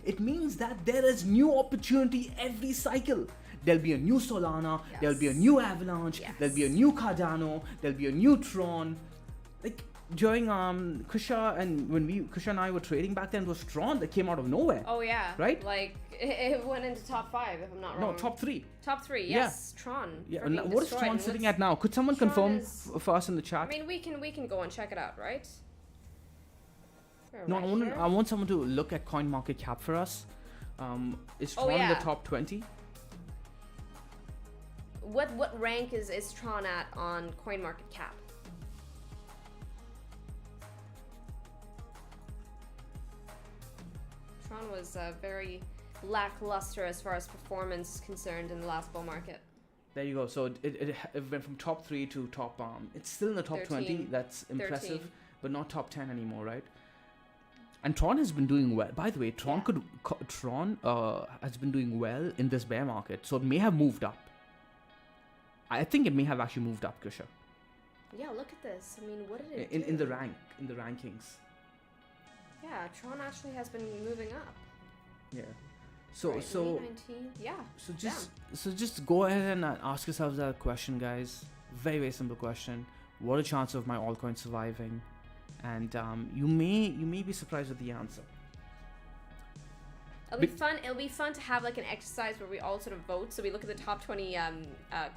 it means that there is new opportunity every cycle. There'll be a new Solana, Yes. There'll be a new Avalanche, Yes. There'll be a new Cardano, there'll be a new Tron. Like during Kusha and I were trading back then, it was Tron that came out of nowhere. Oh yeah. Right? Like it went into top 5 if I'm not wrong. No, top 3. Top 3. Yes. Tron. Yeah. freaking And what is destroyed. Tron And sitting let's- at now? Could someone Tron confirm is- for us in the chat? I mean, we can go and check it out, right? We're No, right here. I want someone to look at CoinMarketCap for us. Is Oh, Tron in yeah. the top 20? What rank is Tron at on CoinMarketCap? Tron was very lackluster as far as performance is concerned in the last bull market. There you go. So it went from top 3 to top. It's still in the top 20. 13. That's impressive, 13. but not top 10 anymore, right? And Tron has been doing well. By the way, Tron has been doing well in this bear market, so it may have moved up. I think it may have actually moved up, Krisha. Yeah, look at this. I mean, what did it In do? the rankings. Yeah, Tron actually has been moving up. Yeah. So Right, so 19. Yeah. so just go ahead and ask yourselves that question, guys. Very, very simple question. What are the chances of my altcoin surviving? And you may be surprised with the answer. It'll be fun. It'll be fun to have like an exercise where we all sort of vote. So we look at the top 20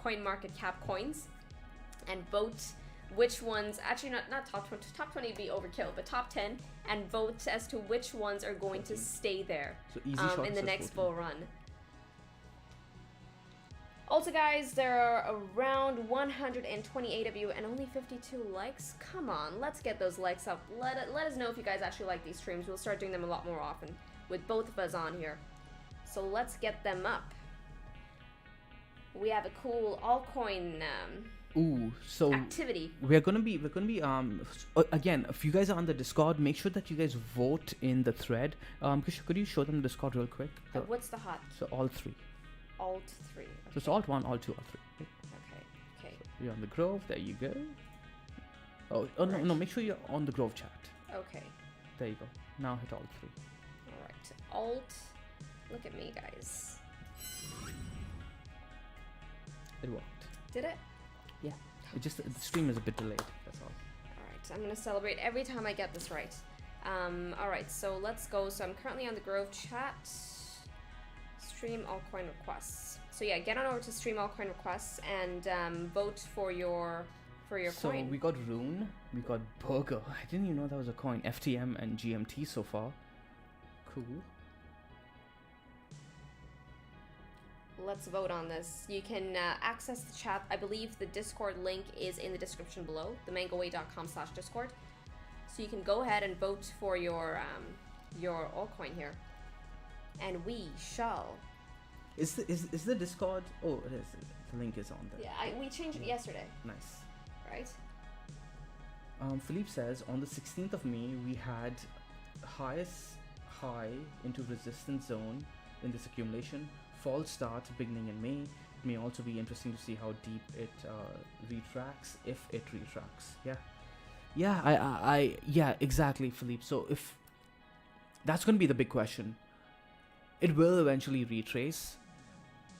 CoinMarketCap coins and vote which ones. Actually, not top 20. Top 20 would be overkill, but top 10 and vote as to which ones are going to stay there So easy shot in the says next 14. bull run. Also, guys, there are around 128 of you and only 52 likes. Come on, let's get those likes up. Let us know if you guys actually like these streams. We'll start doing them a lot more often with both of us on here. So let's get them up. We have a cool altcoin activity. we're gonna be again, if you guys are on the Discord, make sure that you guys vote in the thread. Krisha, could you show them the Discord real quick? What's the hot? So all 3. Alt 3. So it's alt 1, alt 2, alt 3. Okay. You're on the Grove. There you go. Oh Right. no! Make sure you're on the Grove chat. Okay. There you go. Now hit alt 3. Alright. Alt. Look at me, guys. It worked. Did it? Yeah. It just the stream is a bit delayed. That's all. All right. I'm gonna celebrate every time I get this right. All right. So let's go. So I'm currently on the Grove chat. Stream altcoin requests. So yeah, get on over to stream altcoin requests and vote for your coin. So we got Rune, we got Burger. I didn't even know that was a coin. FTM and GMT so far. Cool. Let's vote on this. You can access the chat. I believe the Discord link is in the description below, themangoway.com/discord. So you can go ahead and vote for your altcoin here, and we shall. Is the Discord? Oh, it is. The link is on there. Yeah, we changed it yesterday. Nice. Right. Philippe says on the 16th of May we had highest high into resistance zone in this accumulation. Fall start beginning in May. It may also be interesting to see how deep it retracts, if it retracts. Yeah, exactly, Philippe. So if that's going to be the big question, it will eventually retrace,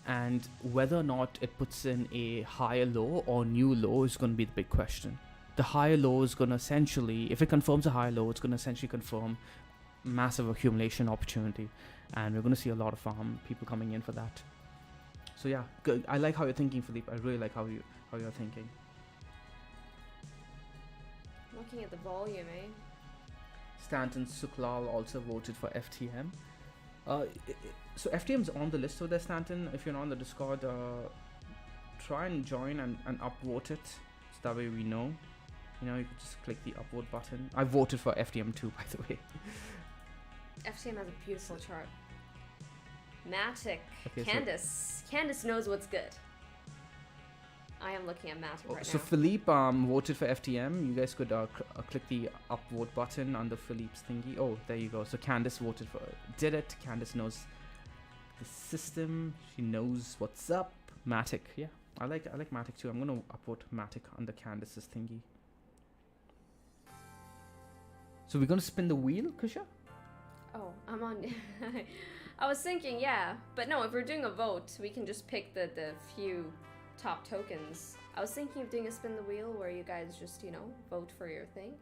and whether or not it puts in a higher low or new low is going to be the big question. The higher low is going to essentially, if it confirms a higher low, it's going to essentially confirm massive accumulation opportunity, and we're going to see a lot of people coming in for that. So yeah, good. I like how you're thinking, Philippe. I really like how you're thinking. Looking at the volume, eh? Stanton Suklal also voted for FTM. So FTM's on the list over there, Stanton. If you're not on the Discord, try and join and upvote it, so that way we know. You know, you could just click the upvote button. I voted for FTM too, by the way. FTM has a beautiful chart. MATIC. Okay, Candace knows what's good. I am looking at MATIC right so now. Philippe voted for FTM. You guys could click the upvote button under Philippe's thingy. Oh, there you go. So Candace voted for did it. Candace knows the system. She knows what's up. MATIC. Yeah, I like MATIC too. I'm gonna upvote MATIC under Candace's thingy. So we're gonna spin the wheel, Kusha? Oh, I'm on. I was thinking, yeah, but no. If we're doing a vote, we can just pick the few top tokens. I was thinking of doing a spin the wheel where you guys just, vote for your thing.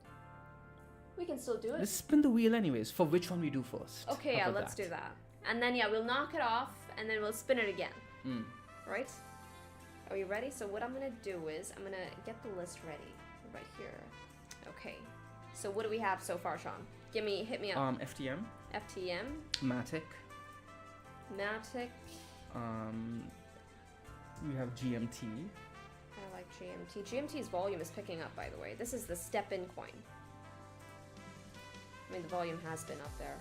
We can still do it. Let's spin the wheel anyways. For which one we do first? Okay, yeah, let's do that. And then, we'll knock it off, and then we'll spin it again. Right? Are you ready? So what I'm going to do is, I'm going to get the list ready right here. Okay. So what do we have so far, Sean? Hit me up. FTM. FTM. MATIC. We have GMT. I like GMT. GMT's volume is picking up, by the way. This is the step-in coin. I mean, the volume has been up there.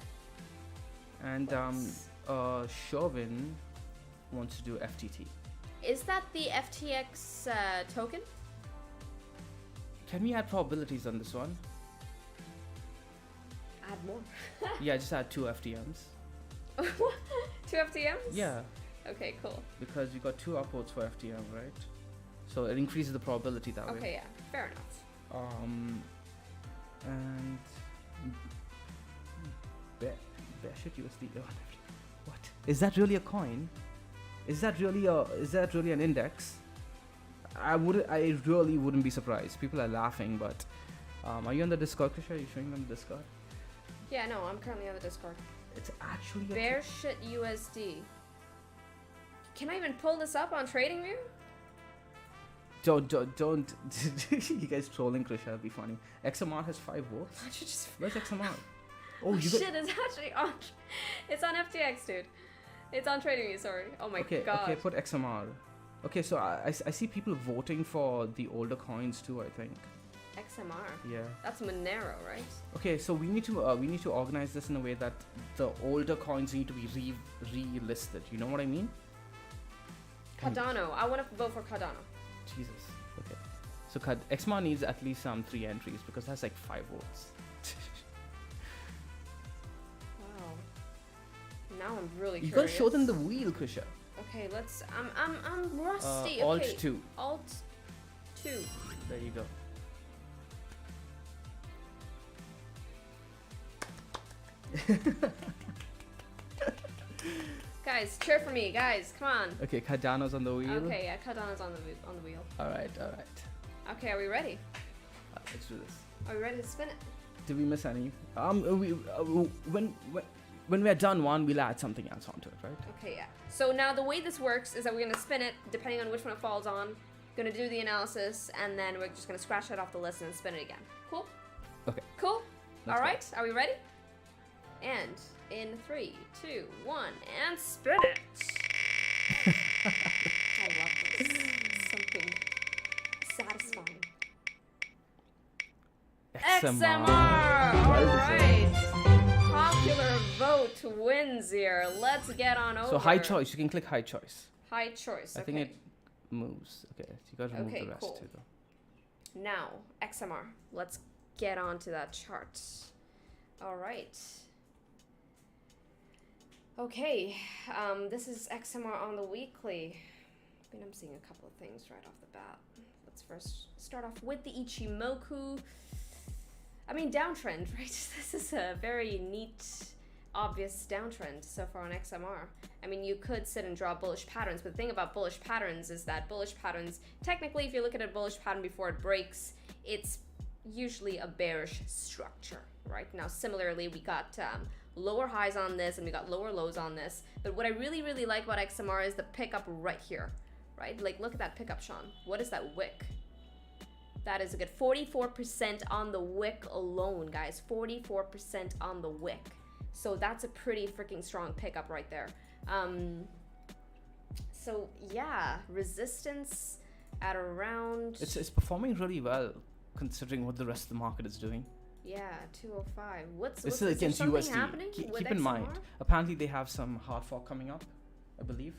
And Chauvin wants to do FTT. Is that the FTX token? Can we add probabilities on this one? Add more. Yeah, just add 2 FTMs. 2 FTMs? Yeah. Okay, cool. Because you got 2 upvotes for FTM, right? So it increases the probability that way. Okay, yeah, fair enough. And Beshit USD. What? Is that really a coin? Is that really an index? I really wouldn't be surprised. People are laughing, but are you on the Discord, Krisha? Are you showing them the Discord? Yeah, no, I'm currently on the Discord. It's actually Bearshit USD. Can I even pull this up on TradingView? Don't. You guys trolling Krisha, it'd be funny. XMR has 5 votes. Where's XMR? Oh, shit, it's actually on. It's on FTX, dude. It's on TradingView, sorry. Oh my god. Okay, put XMR. Okay, so I see people voting for the older coins too, I think. XMR? Yeah. That's Monero, right? Okay, so we need to organize this in a way that the older coins need to be relisted. You know what I mean? Cardano. I want to vote for Cardano. Jesus. Okay. So XMR needs at least 3 entries because that's like 5 votes. Wow. Now I'm really curious. You gotta show them the wheel, Krisha. Okay, let's. I'm rusty. Alt okay. 2. Alt 2. There you go. Guys, guys, cheer for me, guys. Come on. Okay, Cardano's on the wheel. Okay, yeah, Cardano's on the wheel. All right. Okay, are we ready? Let's do this. Are we ready to spin it? Did we miss any? When we're done one, we'll add something else onto it, right? Okay, yeah. So now the way this works is that we're gonna spin it, depending on which one it falls on. Gonna do the analysis, and then we're just gonna scratch it off the list and spin it again. Cool? Okay. Cool? Let's All go. right, are we ready? And in 3, 2, 1, and spin it! I love this. It's something satisfying. XMR! Alright! Popular vote wins here. Let's get on over. So high choice, you can click high choice. High choice, okay. I think it moves. Okay, so you gotta move Okay, the rest cool. too though. Now, XMR. Let's get onto that chart. Alright. Okay, this is XMR on the weekly. I mean, I'm seeing a couple of things right off the bat. Let's first start off with the Ichimoku. I mean, downtrend, right? This is a very neat, obvious downtrend so far on XMR. I mean, you could sit and draw bullish patterns, but the thing about bullish patterns is that bullish patterns, technically, if you look at a bullish pattern before it breaks, it's usually a bearish structure, right? Now, similarly, we got lower highs on this and we got lower lows on this. But what I really, really like about XMR is the pickup right here, right? Like, look at that pickup, Sean. What is that wick? That is a good 44% on the wick alone, guys. 44% on the wick. So that's a pretty freaking strong pickup right there. So yeah, resistance at around... It's performing really well considering what the rest of the market is doing. Yeah, 205. What's This is is against there something USD. happening Keep with in mind, XMR? apparently they have some hard fork coming up, I believe.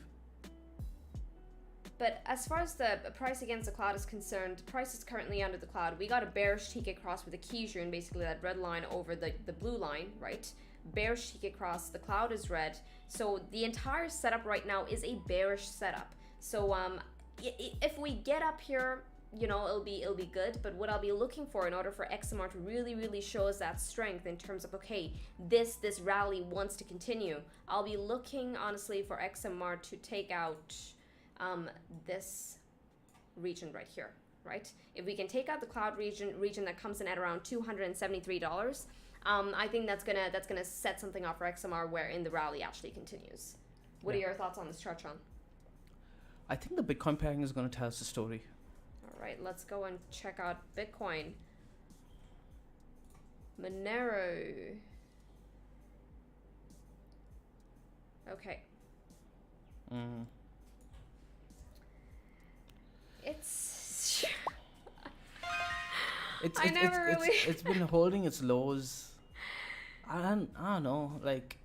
But as far as the price against the cloud is concerned, price is currently under the cloud. We got a bearish TK cross with a Kijun, basically that red line over the blue line, right? Bearish TK cross, the cloud is red. So the entire setup right now is a bearish setup. So if we get up here, you know, it'll be good. But what I'll be looking for in order for XMR to really, really show us that strength in terms of, okay, this rally wants to continue, I'll be looking, honestly, for XMR to take out this region right here, right? If we can take out the cloud region that comes in at around $273, I think that's gonna set something off for XMR wherein the rally actually continues. What are your thoughts on this chart, Sean? I think the Bitcoin pairing is going to tell us the story. All right, let's go and check out Bitcoin. Monero. Okay. It's been holding its lows. I don't know, like,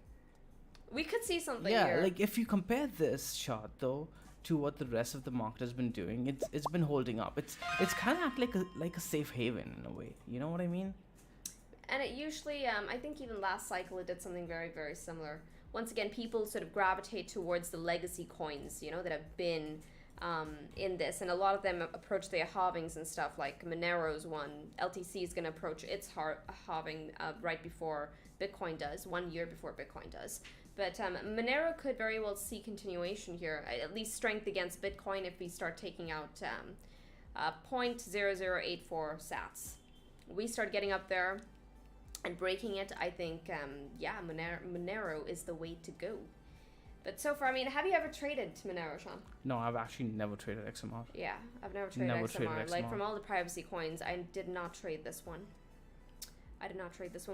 we could see something yeah, here. like if you compare this chart though to what the rest of the market has been doing, it's been holding up. It's kind of act like a safe haven in a way. You know what I mean? And it usually, I think even last cycle it did something very, very similar. Once again, people sort of gravitate towards the legacy coins, you know, that have been in this, and a lot of them approach their halvings and stuff. Like Monero's one, LTC is going to approach its halving right before Bitcoin does, 1 year before Bitcoin does. But Monero could very well see continuation here, at least strength against Bitcoin if we start taking out 0.0084 sats. We start getting up there and breaking it, I think, yeah, Monero is the way to go. But so far, I mean, have you ever traded Monero, Sean? No, I've actually never traded XMR. Yeah, I've never traded XMR. Like, from all the privacy coins, I did not trade this one.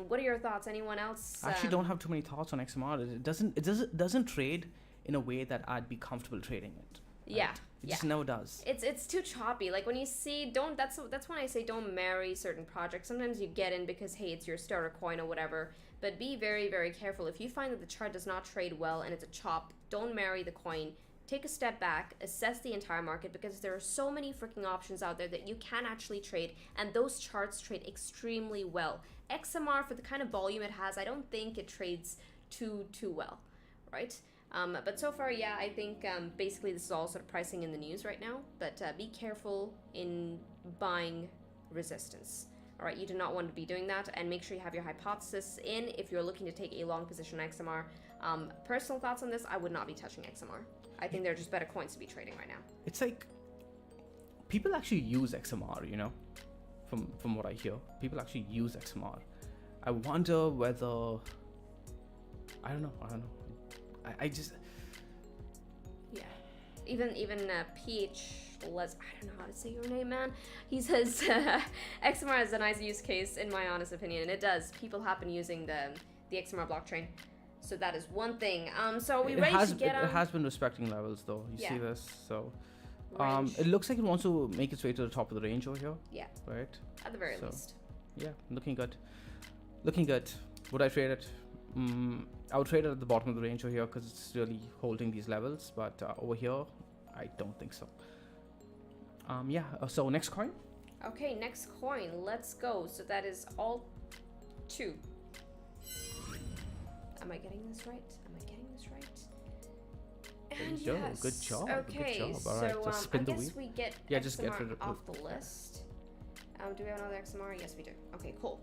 What are your thoughts? Anyone else? I actually don't have too many thoughts on XMR. It doesn't trade in a way that I'd be comfortable trading it. Right? Yeah. It just never does. It's too choppy. Like, when you see, that's when I say don't marry certain projects. Sometimes you get in because, hey, it's your starter coin or whatever. But be very, very careful. If you find that the chart does not trade well and it's a chop, don't marry the coin. Take a step back, assess the entire market, because there are so many freaking options out there that you can actually trade, and those charts trade extremely well. XMR, for the kind of volume it has, I don't think it trades too well, right? But so far, yeah, I think basically this is all sort of pricing in the news right now, but be careful in buying resistance. All right, you do not want to be doing that, and make sure you have your hypothesis in if you're looking to take a long position on XMR. Personal thoughts on this, I would not be touching XMR. I think they're just better coins to be trading right now. It's like people actually use XMR, you know, from what I hear. People actually use XMR. I wonder whether I don't know. I just Even PH Les, I don't know how to say your name, man. He says XMR is a nice use case in my honest opinion, and it does. People have been using the XMR blockchain, so that is one thing. So are we ready to get on? It has been respecting levels though. You see this, so Range. it looks like it wants to make its way to the top of the range over here. Yeah. Right. At the very least. Yeah, looking good. Looking good. Would I trade it? I would trade it at the bottom of the range over here because it's really holding these levels, but over here, I don't think so. So next coin. Okay, next coin. Let's go. So that is all 2. Am I getting this right? And yes. Good job. Okay, Good job. All right, so spin I the guess wheel. we get Yeah, XMR just get rid of off the list. Do we have another XMR? Yes, we do. Okay, cool.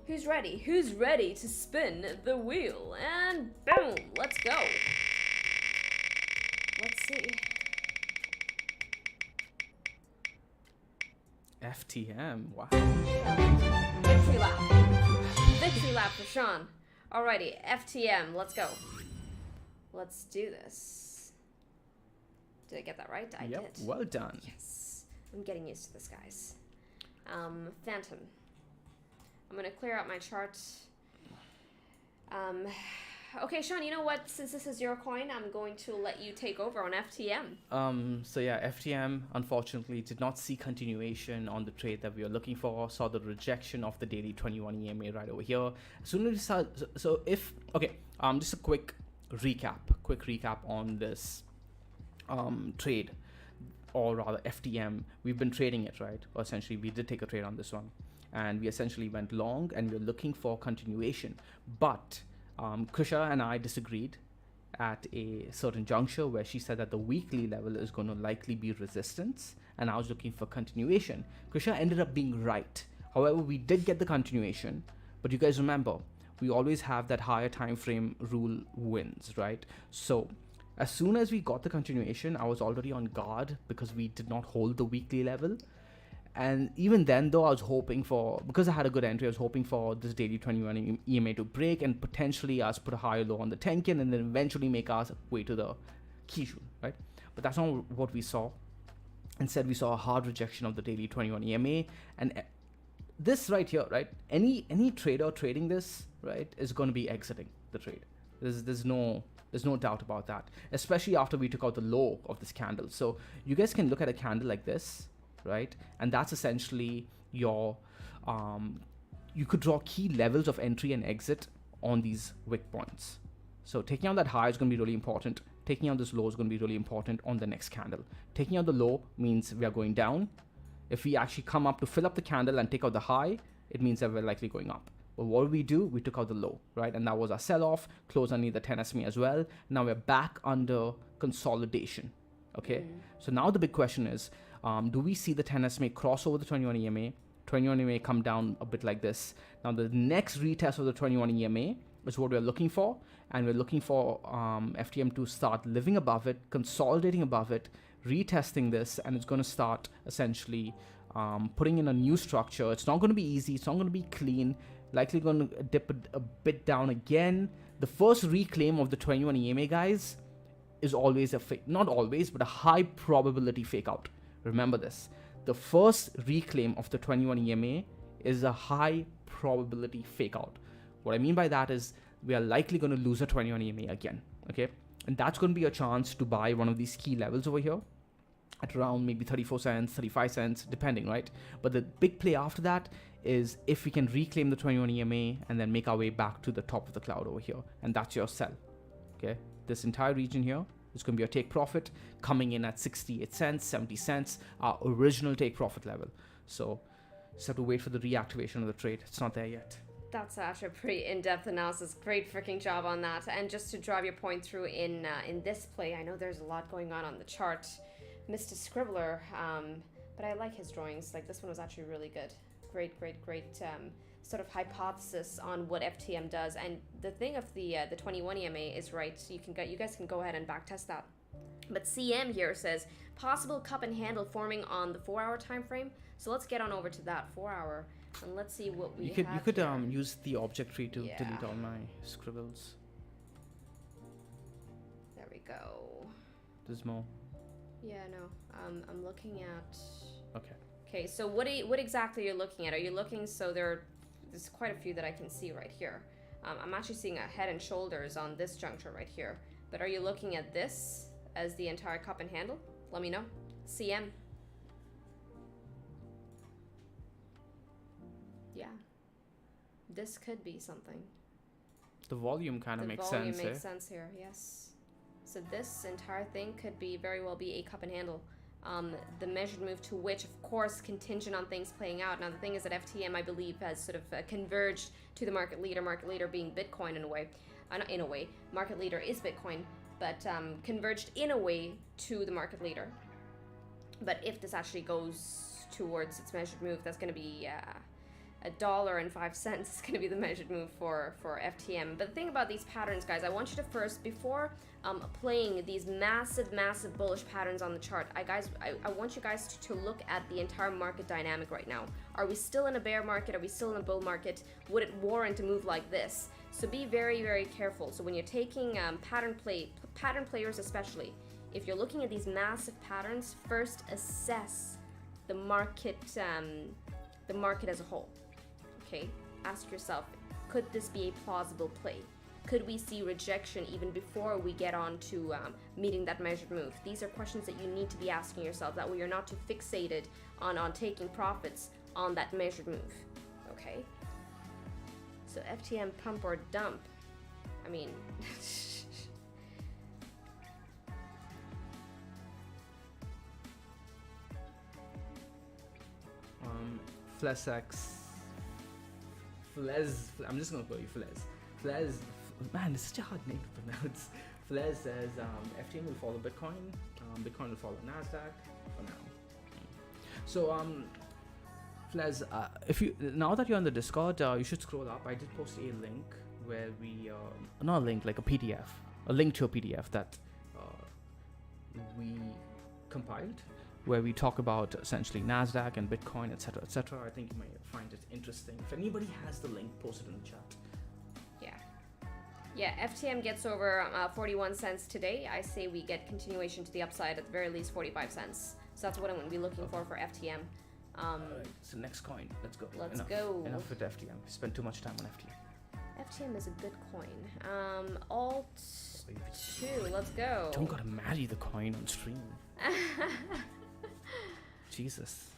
Who's ready? Who's ready to spin the wheel? And boom! Let's go. Let's see. FTM. Wow. Victory lap. Victory lap for Sean. Alrighty, FTM. Let's go. Let's do this. Did I get that right? I did. Well done. Yes. I'm getting used to this, guys. Phantom. I'm gonna clear out my chart. Okay, Sean, you know what? Since this is your coin, I'm going to let you take over on FTM. So yeah, FTM unfortunately did not see continuation on the trade that we were looking for. Saw the rejection of the daily 21 EMA right over here. As soon as we saw, just a quick recap on this trade, or rather FTM. We've been trading it, right? Or essentially, we did take a trade on this one, and we essentially went long, and we're looking for continuation. But Krisha and I disagreed at a certain juncture where she said that the weekly level is going to likely be resistance, and I was looking for continuation. Krisha ended up being right. However, we did get the continuation, but you guys remember, we always have that higher time frame rule wins, right? So as soon as we got the continuation, I was already on guard because we did not hold the weekly level. And even then, though, I was hoping for, because I had a good entry, I was hoping for this daily 21 EMA to break and potentially us put a higher low on the Tenkin and then eventually make our way to the Kijun, right? But that's not what we saw. Instead, we saw a hard rejection of the daily 21 EMA. And this right here, right? Any trader trading this, right, is going to be exiting the trade. There's no doubt about that, especially after we took out the low of this candle. So you guys can look at a candle like this, right? And that's essentially your, you could draw key levels of entry and exit on these wick points. So taking out that high is going to be really important. Taking out this low is going to be really important on the next candle. Taking out the low means we are going down. If we actually come up to fill up the candle and take out the high, it means that we're likely going up. But what do? We took out the low, right? And that was our sell-off, close underneath the 10 SMA as well. Now we're back under consolidation, okay? So now the big question is, do we see the 10 SMA cross over the 21 EMA? 21 EMA come down a bit like this. Now the next retest of the 21 EMA is what we're looking for. And we're looking for FTM to start living above it, consolidating above it, retesting this, and it's going to start essentially putting in a new structure. It's not going to be easy. It's not going to be clean. Likely going to dip a bit down again. The first reclaim of the 21 EMA, guys, is always a fake, not always, but a high probability fake out. Remember this. The first reclaim of the 21 EMA is a high probability fake out. What I mean by that is we are likely going to lose a 21 EMA again, okay? And that's going to be a chance to buy one of these key levels over here at around maybe 34 cents, 35 cents, depending, right? But the big play after that is if we can reclaim the 21 EMA and then make our way back to the top of the cloud over here. And that's your sell, okay? This entire region here is going to be a take profit coming in at 68 cents, 70 cents, our original take profit level. So just have to wait for the reactivation of the trade. It's not there yet. That's actually a pretty in-depth analysis. Great freaking job on that. And just to drive your point through in this play, I know there's a lot going on the chart. Mr. Scribbler, but I like his drawings. Like, this one was actually really good. great sort of hypothesis on what FTM does. And the thing of the 21 EMA is right. You guys can go ahead and backtest that. But CM here says possible cup and handle forming on the 4-hour time frame. So let's get on over to that 4-hour and let's see what we have. You could here. Use the object tree to delete all my scribbles. There we go. There's more. Yeah, no. I'm looking at. Okay. Okay, so what exactly are you looking at? Are you looking? So there's quite a few that I can see right here. I'm actually seeing a head and shoulders on this juncture right here. But are you looking at this as the entire cup and handle? Let me know. CM. Yeah. This could be something. The volume kind of makes sense. The volume makes sense here, yes. So this entire thing could very well be a cup and handle. The measured move to which, of course, contingent on things playing out. Now, the thing is that FTM, I believe, has sort of converged to the market leader being Bitcoin in a way. Not in a way. Market leader is Bitcoin, but converged in a way to the market leader. But if this actually goes towards its measured move, that's going to be $1.05 is going to be the measured move for FTM. But the thing about these patterns, guys, I want you to first, before playing these massive bullish patterns on the chart, I want you guys to look at the entire market dynamic right now. Are we still in a bear market? Are we still in a bull market? Would it warrant a move like this? So be very careful. So when you're taking pattern players especially, if you're looking at these massive patterns, first assess the market as a whole. Okay, ask yourself, could this be a plausible play? Could we see rejection even before we get on to meeting that measured move? These are questions that you need to be asking yourself. That way you're not too fixated on taking profits on that measured move. Okay? So FTM pump or dump. I mean... FlesX. Flez. I'm just gonna call you Flez. Flez. Man, it's such a hard name to pronounce. Flez says FTM will follow Bitcoin. Bitcoin will follow Nasdaq for now. So Flez, if you now that you're on the Discord, you should scroll up. I did post a link where we not a link, like a PDF, a link to a PDF that we compiled, where we talk about essentially Nasdaq and Bitcoin, etc., etc. I think you might find it interesting. If anybody has the link, post it in the chat. Yeah, FTM gets over 41 cents today. I say we get continuation to the upside, at the very least 45 cents. So that's what I'm going to be looking for FTM. Alright, so next coin. Let's go. Let's go. Enough with FTM. We spent too much time on FTM. FTM is a good coin. Alt 2. Let's go. Don't gotta marry the coin on stream. Jesus.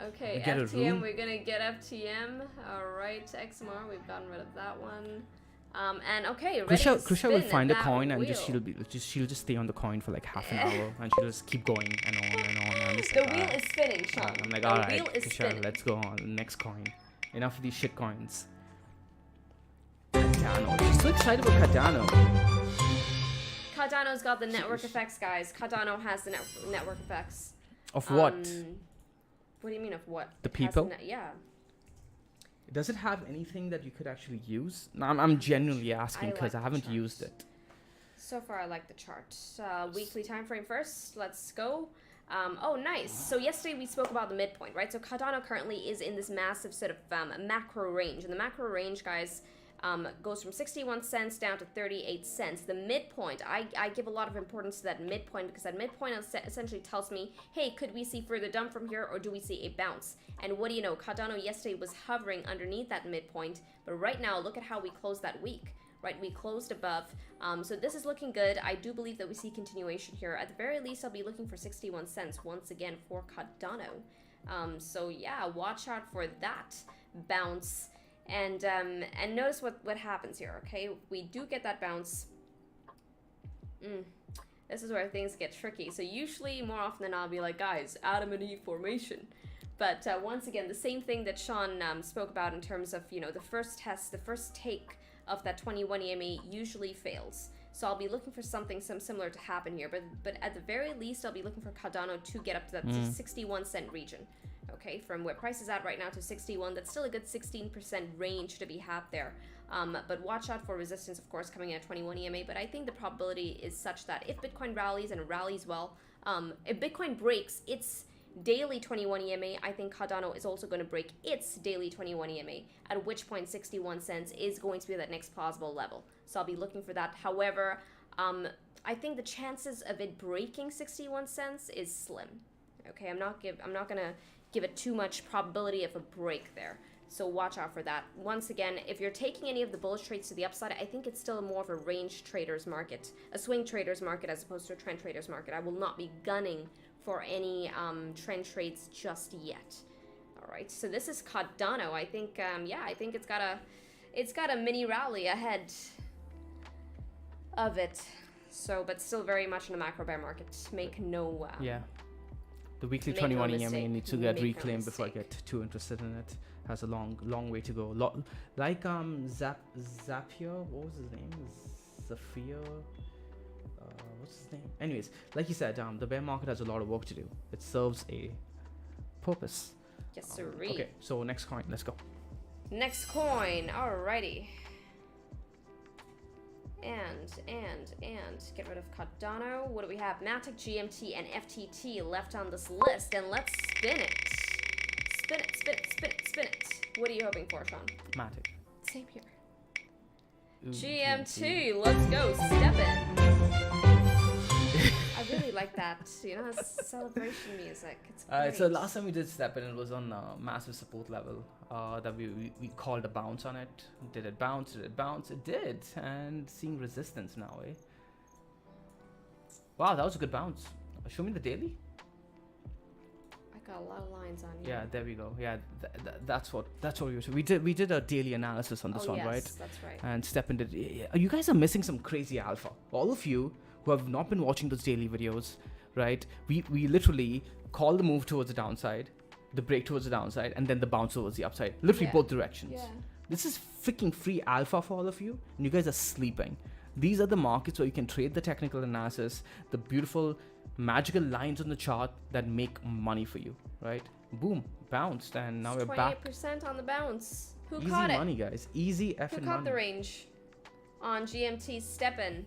Okay, FTM, we're gonna get FTM. Alright, XMR, we've gotten rid of that one. And okay, Krisha will find a coin and she'll just stay on the coin for like half an hour and she'll just keep going and on and on. And the wheel is spinning, Sean. I'm like, alright, Krisha, let's go on. Next coin. Enough of these shit coins. Cardano. She's so excited about Cardano. Cardano's got the network effects, guys. Cardano has the network effects. Of what? What do you mean of what? The people? Yeah. Does it have anything that you could actually use? No, I'm genuinely asking because I haven't used it. So far, I like the chart. Weekly time frame first. Let's go. Oh, nice. So yesterday we spoke about the midpoint, right? So Cardano currently is in this massive sort of macro range. And the macro range, guys, goes from 61 cents down to 38 cents. The midpoint, I give a lot of importance to that midpoint because that midpoint essentially tells me, hey, could we see further dump from here or do we see a bounce? And what do you know? Cardano yesterday was hovering underneath that midpoint, but right now, look at how we closed that week. Right, we closed above, so this is looking good. I do believe that we see continuation here. At the very least, I'll be looking for 61 cents once again for Cardano. So yeah, watch out for that bounce. And notice what happens here, okay? We do get that bounce. This is where things get tricky. So usually, more often than not, I'll be like, guys, Adam and Eve formation. But once again, the same thing that Sean spoke about in terms of, you know, the first test, the first take of that 21 EMA usually fails. So I'll be looking for something similar to happen here. But at the very least, I'll be looking for Cardano to get up to that 61 cent region. Okay, from where price is at right now to 61, that's still a good 16% range to be had there. But watch out for resistance, of course, coming in at 21 EMA. But I think the probability is such that if Bitcoin rallies and rallies well, if Bitcoin breaks its daily 21 EMA, I think Cardano is also going to break its daily 21 EMA, at which point 61 cents is going to be that next plausible level. So I'll be looking for that. However, I think the chances of it breaking 61 cents is slim. Okay, I'm not gonna give it too much probability of a break there. So watch out for that. Once again, if you're taking any of the bullish trades to the upside, I think it's still more of a range traders market, a swing traders market as opposed to a trend traders market. I will not be gunning for any trend trades just yet. All right, so this is Cardano. I think, I think it's got a mini rally ahead of it. So, but still very much in a macro bear market. Make no the weekly 21 EMA needs to get reclaimed before I get too interested in it. Has a long way to go. Like Zapier, what was his name? Zafir. What's his name? Anyways, like you said, the bear market has a lot of work to do. It serves a purpose. Yes, sir. Okay, so next coin, let's go. Next coin, alrighty. And get rid of Cardano. What do we have? MATIC, GMT, and FTT left on this list, and let's spin it. Spin it, spin it, spin it, spin it. What are you hoping for, Sean? MATIC. Same here. GMT, let's go, step in. I really like that, it's celebration music. It's great. So last time we did step in, it was on massive support level that we called a bounce on it. Did it bounce? Did it bounce? It did. And seeing resistance now, eh? Wow, that was a good bounce. Show me the daily. I got a lot of lines on you. Yeah, there we go. Yeah, that's what we did a daily analysis on this one, yes, right? That's right. And step in did. You guys are missing some crazy alpha. All of you who have not been watching those daily videos, right? We literally call the move towards the downside, the break towards the downside, and then the bounce towards the upside. Literally both directions. Yeah. This is freaking free alpha for all of you, and you guys are sleeping. These are the markets where you can trade the technical analysis, the beautiful magical lines on the chart that make money for you, right? Boom, bounced, and now we're back. 28% on the bounce. Who Easy caught it? money, guys. Easy effing money. Who caught the range on GMT step in?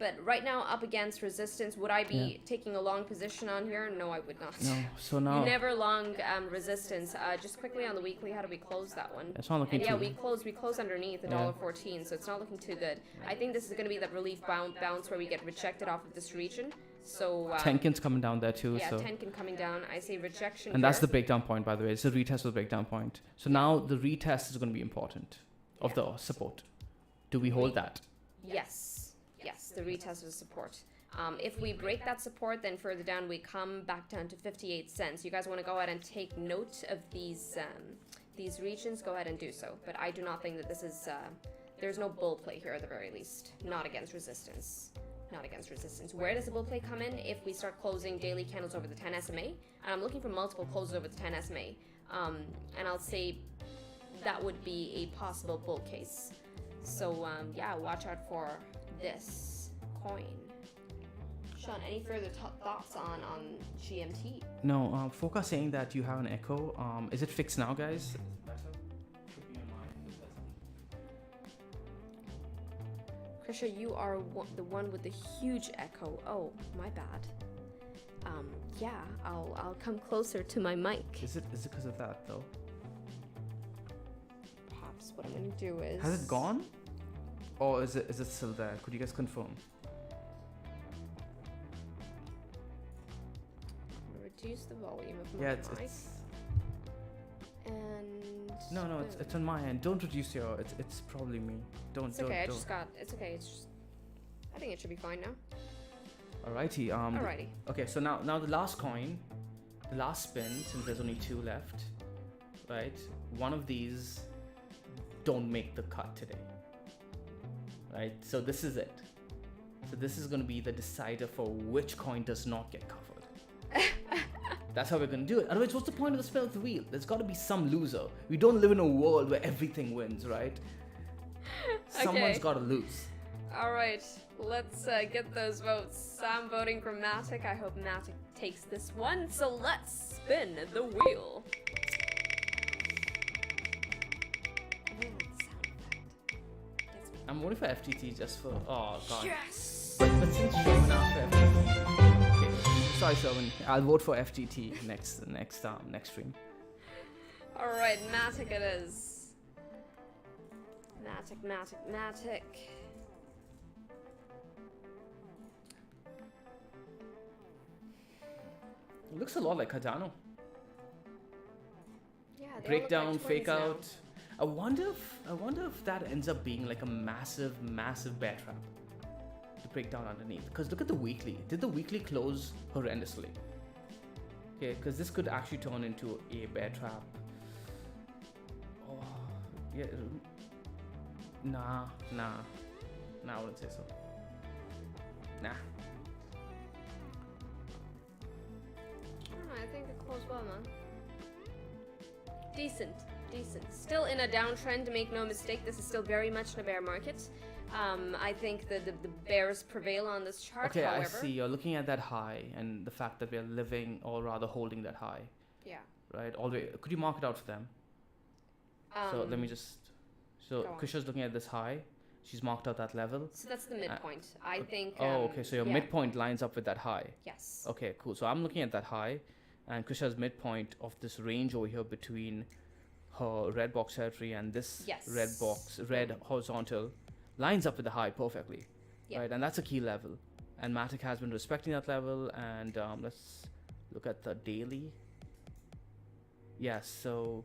But right now, up against resistance, would I be taking a long position on here? No, I would not. No, so now... You never long resistance. Just quickly on the weekly, how do we close that one? It's not looking and too we close underneath $1.14, so it's not looking too good. I think this is going to be that relief bounce where we get rejected off of this region. So Tenkin's coming down there too. Yeah, so. Tenkin coming down. I say rejection. And that's the breakdown point, by the way. It's the retest of the breakdown point. So now the retest is going to be important of the support. Do we hold that? Yes. Yes, the retest of support. If we break that support, then further down we come back down to 58 cents. You guys want to go ahead and take note of these regions, go ahead and do so. But I do not think that this is, there's no bull play here at the very least. Not against resistance. Not against resistance. Where does the bull play come in? If we start closing daily candles over the 10 SMA, and I'm looking for multiple closes over the 10 SMA, and I'll say that would be a possible bull case. So yeah, watch out for this coin. Sean, any further thoughts on GMT? No, Foka saying that you have an echo. Is it fixed now, guys? Krisha, you are the one with the huge echo. Oh, my bad. Yeah, I'll come closer to my mic. Is it because of that though? Perhaps what I'm gonna do is. Has it gone? Or is it still there? Could you guys confirm? I'm gonna reduce the volume of my mic. And no, it's on my end. Don't reduce your. It's probably me. It's okay. It's okay. It's just. I think it should be fine now. Alrighty. Alrighty. Okay, so now the last coin, the last spin, since there's only 2 left, right? One of these don't make the cut today. Right, so this is it. So this is going to be the decider for which coin does not get covered. That's how we're going to do it. Otherwise, what's the point of the spin of the wheel? There's got to be some loser. We don't live in a world where everything wins, right? Someone's got to lose. All right, let's get those votes. I'm voting for MATIC. I hope MATIC takes this one. So let's spin the wheel. I'm voting for FTT just for. Oh god. Yes. But since Sherman asked for FTT, okay. Sorry, Sherman. I'll vote for FTT next stream. All right, MATIC it is. MATIC. It looks a lot like Cardano. Yeah, they Breakdown, all look like fake twins out. I wonder if that ends up being like a massive bear trap to break down underneath. Because look at the weekly. Did the weekly close horrendously? Okay, because this could actually turn into a bear trap. Oh, yeah. Nah, I wouldn't say so. Nah. I think it closed well, man. Decent. Still in a downtrend, make no mistake. This is still very much in a bear market. I think the bears prevail on this chart. Okay, however. I see. You're looking at that high and the fact that we're living, or rather holding that high. Yeah. Right? All the way. Could you mark it out for them? So let me just. So Kusha's looking at this high. She's marked out that level. So that's the midpoint. I think. Okay. So your midpoint lines up with that high. Yes. Okay, cool. So I'm looking at that high, and Kusha's midpoint of this range over here between her red box territory and this red horizontal lines up with the high perfectly. Yeah. Right? And that's a key level. And MATIC has been respecting that level. And let's look at the daily. Yes. So.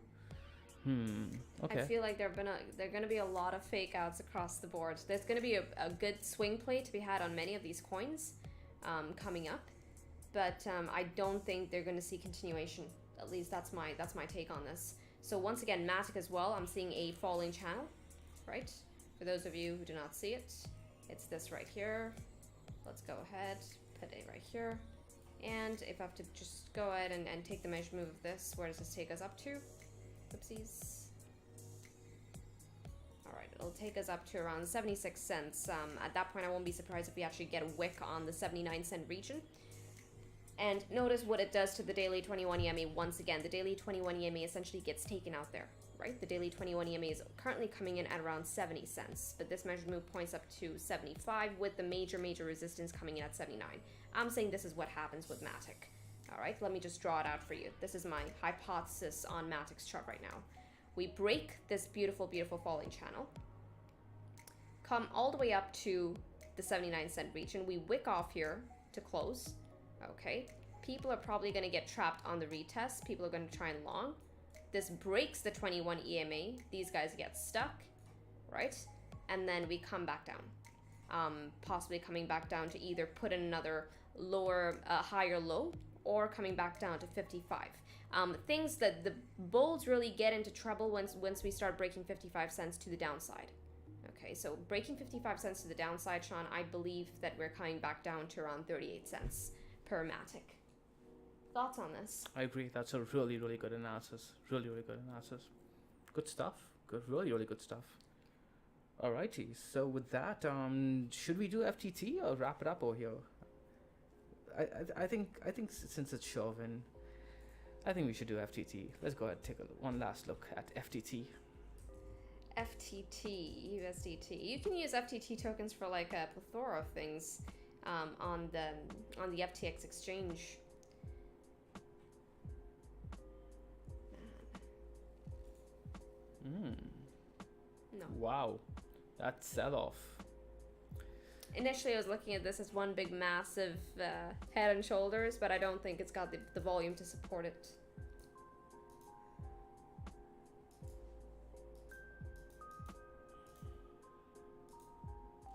Okay. I feel like there are gonna be a lot of fake outs across the board. There's gonna be a good swing play to be had on many of these coins coming up, but I don't think they're gonna see continuation. At least that's my take on this. So once again, MATIC as well. I'm seeing a falling channel, right? For those of you who do not see it, it's this right here. Let's go ahead, put it right here, and if I have to just go ahead and take the measure move of this, where does this take us up to? Oopsies. Alright, it'll take us up to around 76 cents. At that point, I won't be surprised if we actually get a wick on the 79-cent region. And notice what it does to the daily 21 EMA once again. The daily 21 EMA essentially gets taken out there, right? The daily 21 EMA is currently coming in at around 70 cents, but this measured move points up to 75 with the major resistance coming in at 79. I'm saying this is what happens with MATIC. All right, let me just draw it out for you. This is my hypothesis on MATIC's chart right now. We break this beautiful falling channel, come all the way up to the 79-cent region. We wick off here to close. Okay, people are probably going to get trapped on the retest. People are going to try and long. This breaks the 21 EMA. These guys get stuck, right? And then we come back down, possibly coming back down to either put in another higher low, or coming back down to 55. Things that the bulls really get into trouble once we start breaking 55 cents to the downside. Okay, so breaking 55 cents to the downside, Sean, I believe that we're coming back down to around 38 cents per MATIC. Thoughts on this? I agree. That's a really good analysis. Really good analysis. Good stuff. Really good stuff. Alrighty. So with that, should we do FTT or wrap it up over here? I think since it's Chauvin, I think we should do FTT. Let's go ahead and take one last look at FTT. FTT, USDT. You can use FTT tokens for like a plethora of things on the FTX exchange. No. Wow, that sell-off. Initially, I was looking at this as one big massive head and shoulders, but I don't think it's got the volume to support it.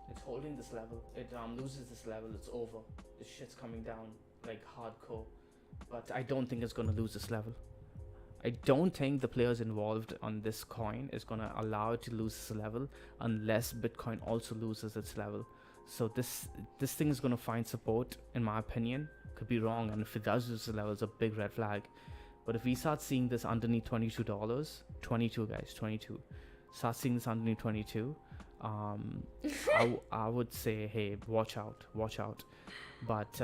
It's holding this level. It loses this level, it's over. The shit's coming down like hardcore. But I don't think it's gonna lose this level. I don't think the players involved on this coin is gonna allow it to lose this level unless Bitcoin also loses its level. So this thing is going to find support, in my opinion. Could be wrong, and if it does lose the level, it's a big red flag. But if we start seeing this underneath $22, 22 guys, 22, start seeing this underneath 22, I would say, hey, watch out. But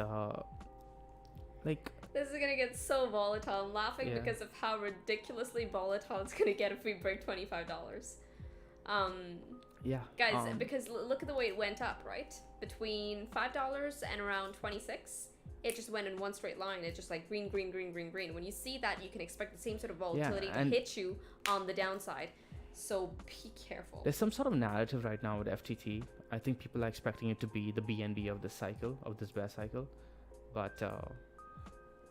like, This is gonna get so volatile. I'm laughing Yeah. because of how ridiculously volatile it's gonna get if we break $25. yeah, Guys, because look at the way it went up, right? Between $5 and around 26, it just went in one straight line. It's just like green, green, green, green, green. When you see that, you can expect the same sort of volatility to and- hit you on the downside. So be careful. there's some sort of narrative right now with FTT. I think people are expecting it to be the BNB of this cycle, of this bear cycle, but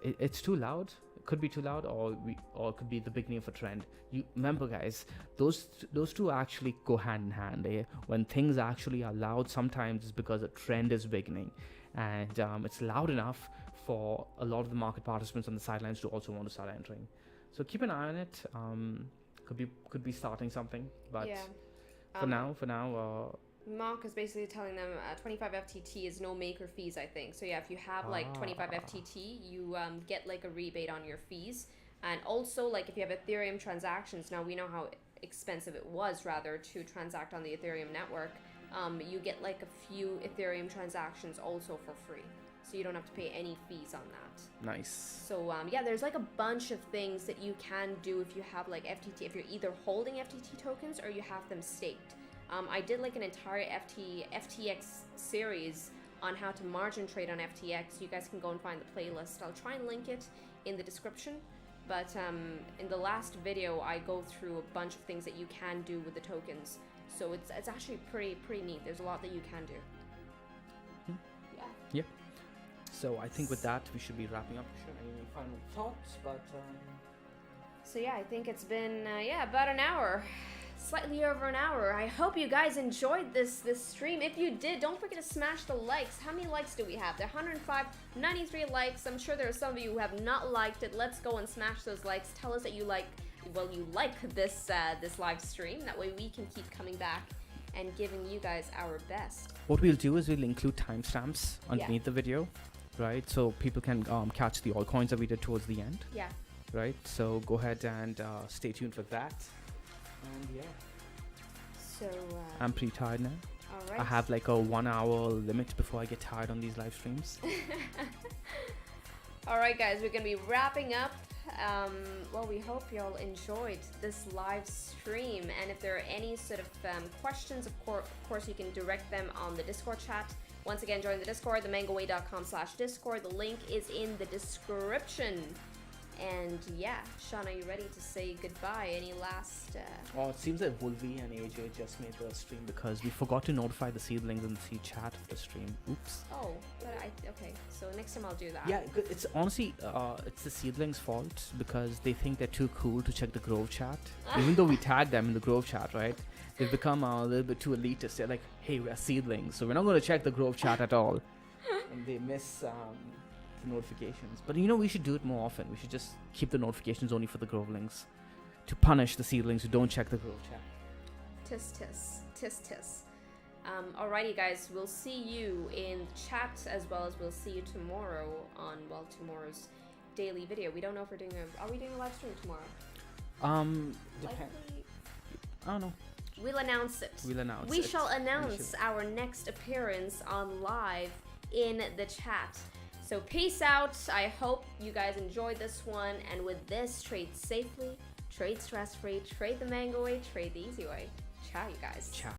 it's too loud. It could be too loud, or it could be the beginning of a trend. You remember, guys, those two actually go hand in hand. When things actually are loud, sometimes it's because a trend is beginning, and it's loud enough for a lot of the market participants on the sidelines to also want to start entering. So keep an eye on it. Could be starting something, but Yeah. for now, Mark is basically telling them 25 FTT is no maker fees, I think. So yeah, if you have like 25 FTT, you get like a rebate on your fees. And also, like, if you have Ethereum transactions, now we know how expensive it was rather to transact on the Ethereum network. You get like a few Ethereum transactions also for free. So you don't have to pay any fees on that. nice. So yeah, there's like a bunch of things that you can do if you have like FTT, if you're either holding FTT tokens or you have them staked. I did like an entire FTX series on how to margin trade on FTX. You guys can go and find the playlist. I'll try and link it in the description. But in the last video, I go through a bunch of things that you can do with the tokens. So it's actually pretty neat. There's a lot that you can do. Yeah. So I think with that, we should be wrapping up. Sure, any final thoughts? But So yeah, I think it's been about an hour, slightly over an hour. I hope you guys enjoyed this stream. If you did, don't forget to smash the likes. How many likes do we have? There are 105, 93 likes. I'm sure there are some of you who have not liked it. Let's go and smash those likes. Tell us that you like this this live stream. That way we can keep coming back and giving you guys our best. what we'll do is we'll include timestamps underneath the video, right? So people can catch the altcoins that we did towards the end, Yeah. right? So go ahead and stay tuned for that. And yeah, So I'm pretty tired now. all right. I have like a 1 hour limit before I get tired on these live streams. All right, guys, we're gonna be wrapping up. Well, we hope y'all enjoyed this live stream, and if there are any sort of questions, of course, you can direct them on the Discord chat. Once again, join the Discord, themangoway.com/Discord. The link is in the description. And yeah, Sean, are you ready to say goodbye? Any last? Oh, it seems like Wolvie and AJ just made the stream because we forgot to notify the seedlings in the seed chat of the stream. Oops. Oh, but okay. So next time I'll do that. Yeah, it's honestly, it's the seedlings' fault because they think they're too cool to check the Grove chat. Even though we tagged them in the Grove chat, right? They've become a little bit too elitist. They're like, hey, we're seedlings, so we're not going to check the Grove chat at all. And they miss the notifications. But we should do it more often. We should just keep the notifications only for the Grovelings to punish the seedlings who don't check the Grove chat. Tis. Alrighty, guys, we'll see you in the chat as well as we'll see you tomorrow on tomorrow's daily video. We don't know if we're doing are we doing a live stream tomorrow? Depend. Likely. I don't know. We'll announce it. We shall announce our next appearance on live in the chat. So peace out. I hope you guys enjoyed this one. And with this, trade safely, trade stress-free, trade the mango way, trade the easy way. Ciao, you guys. Ciao.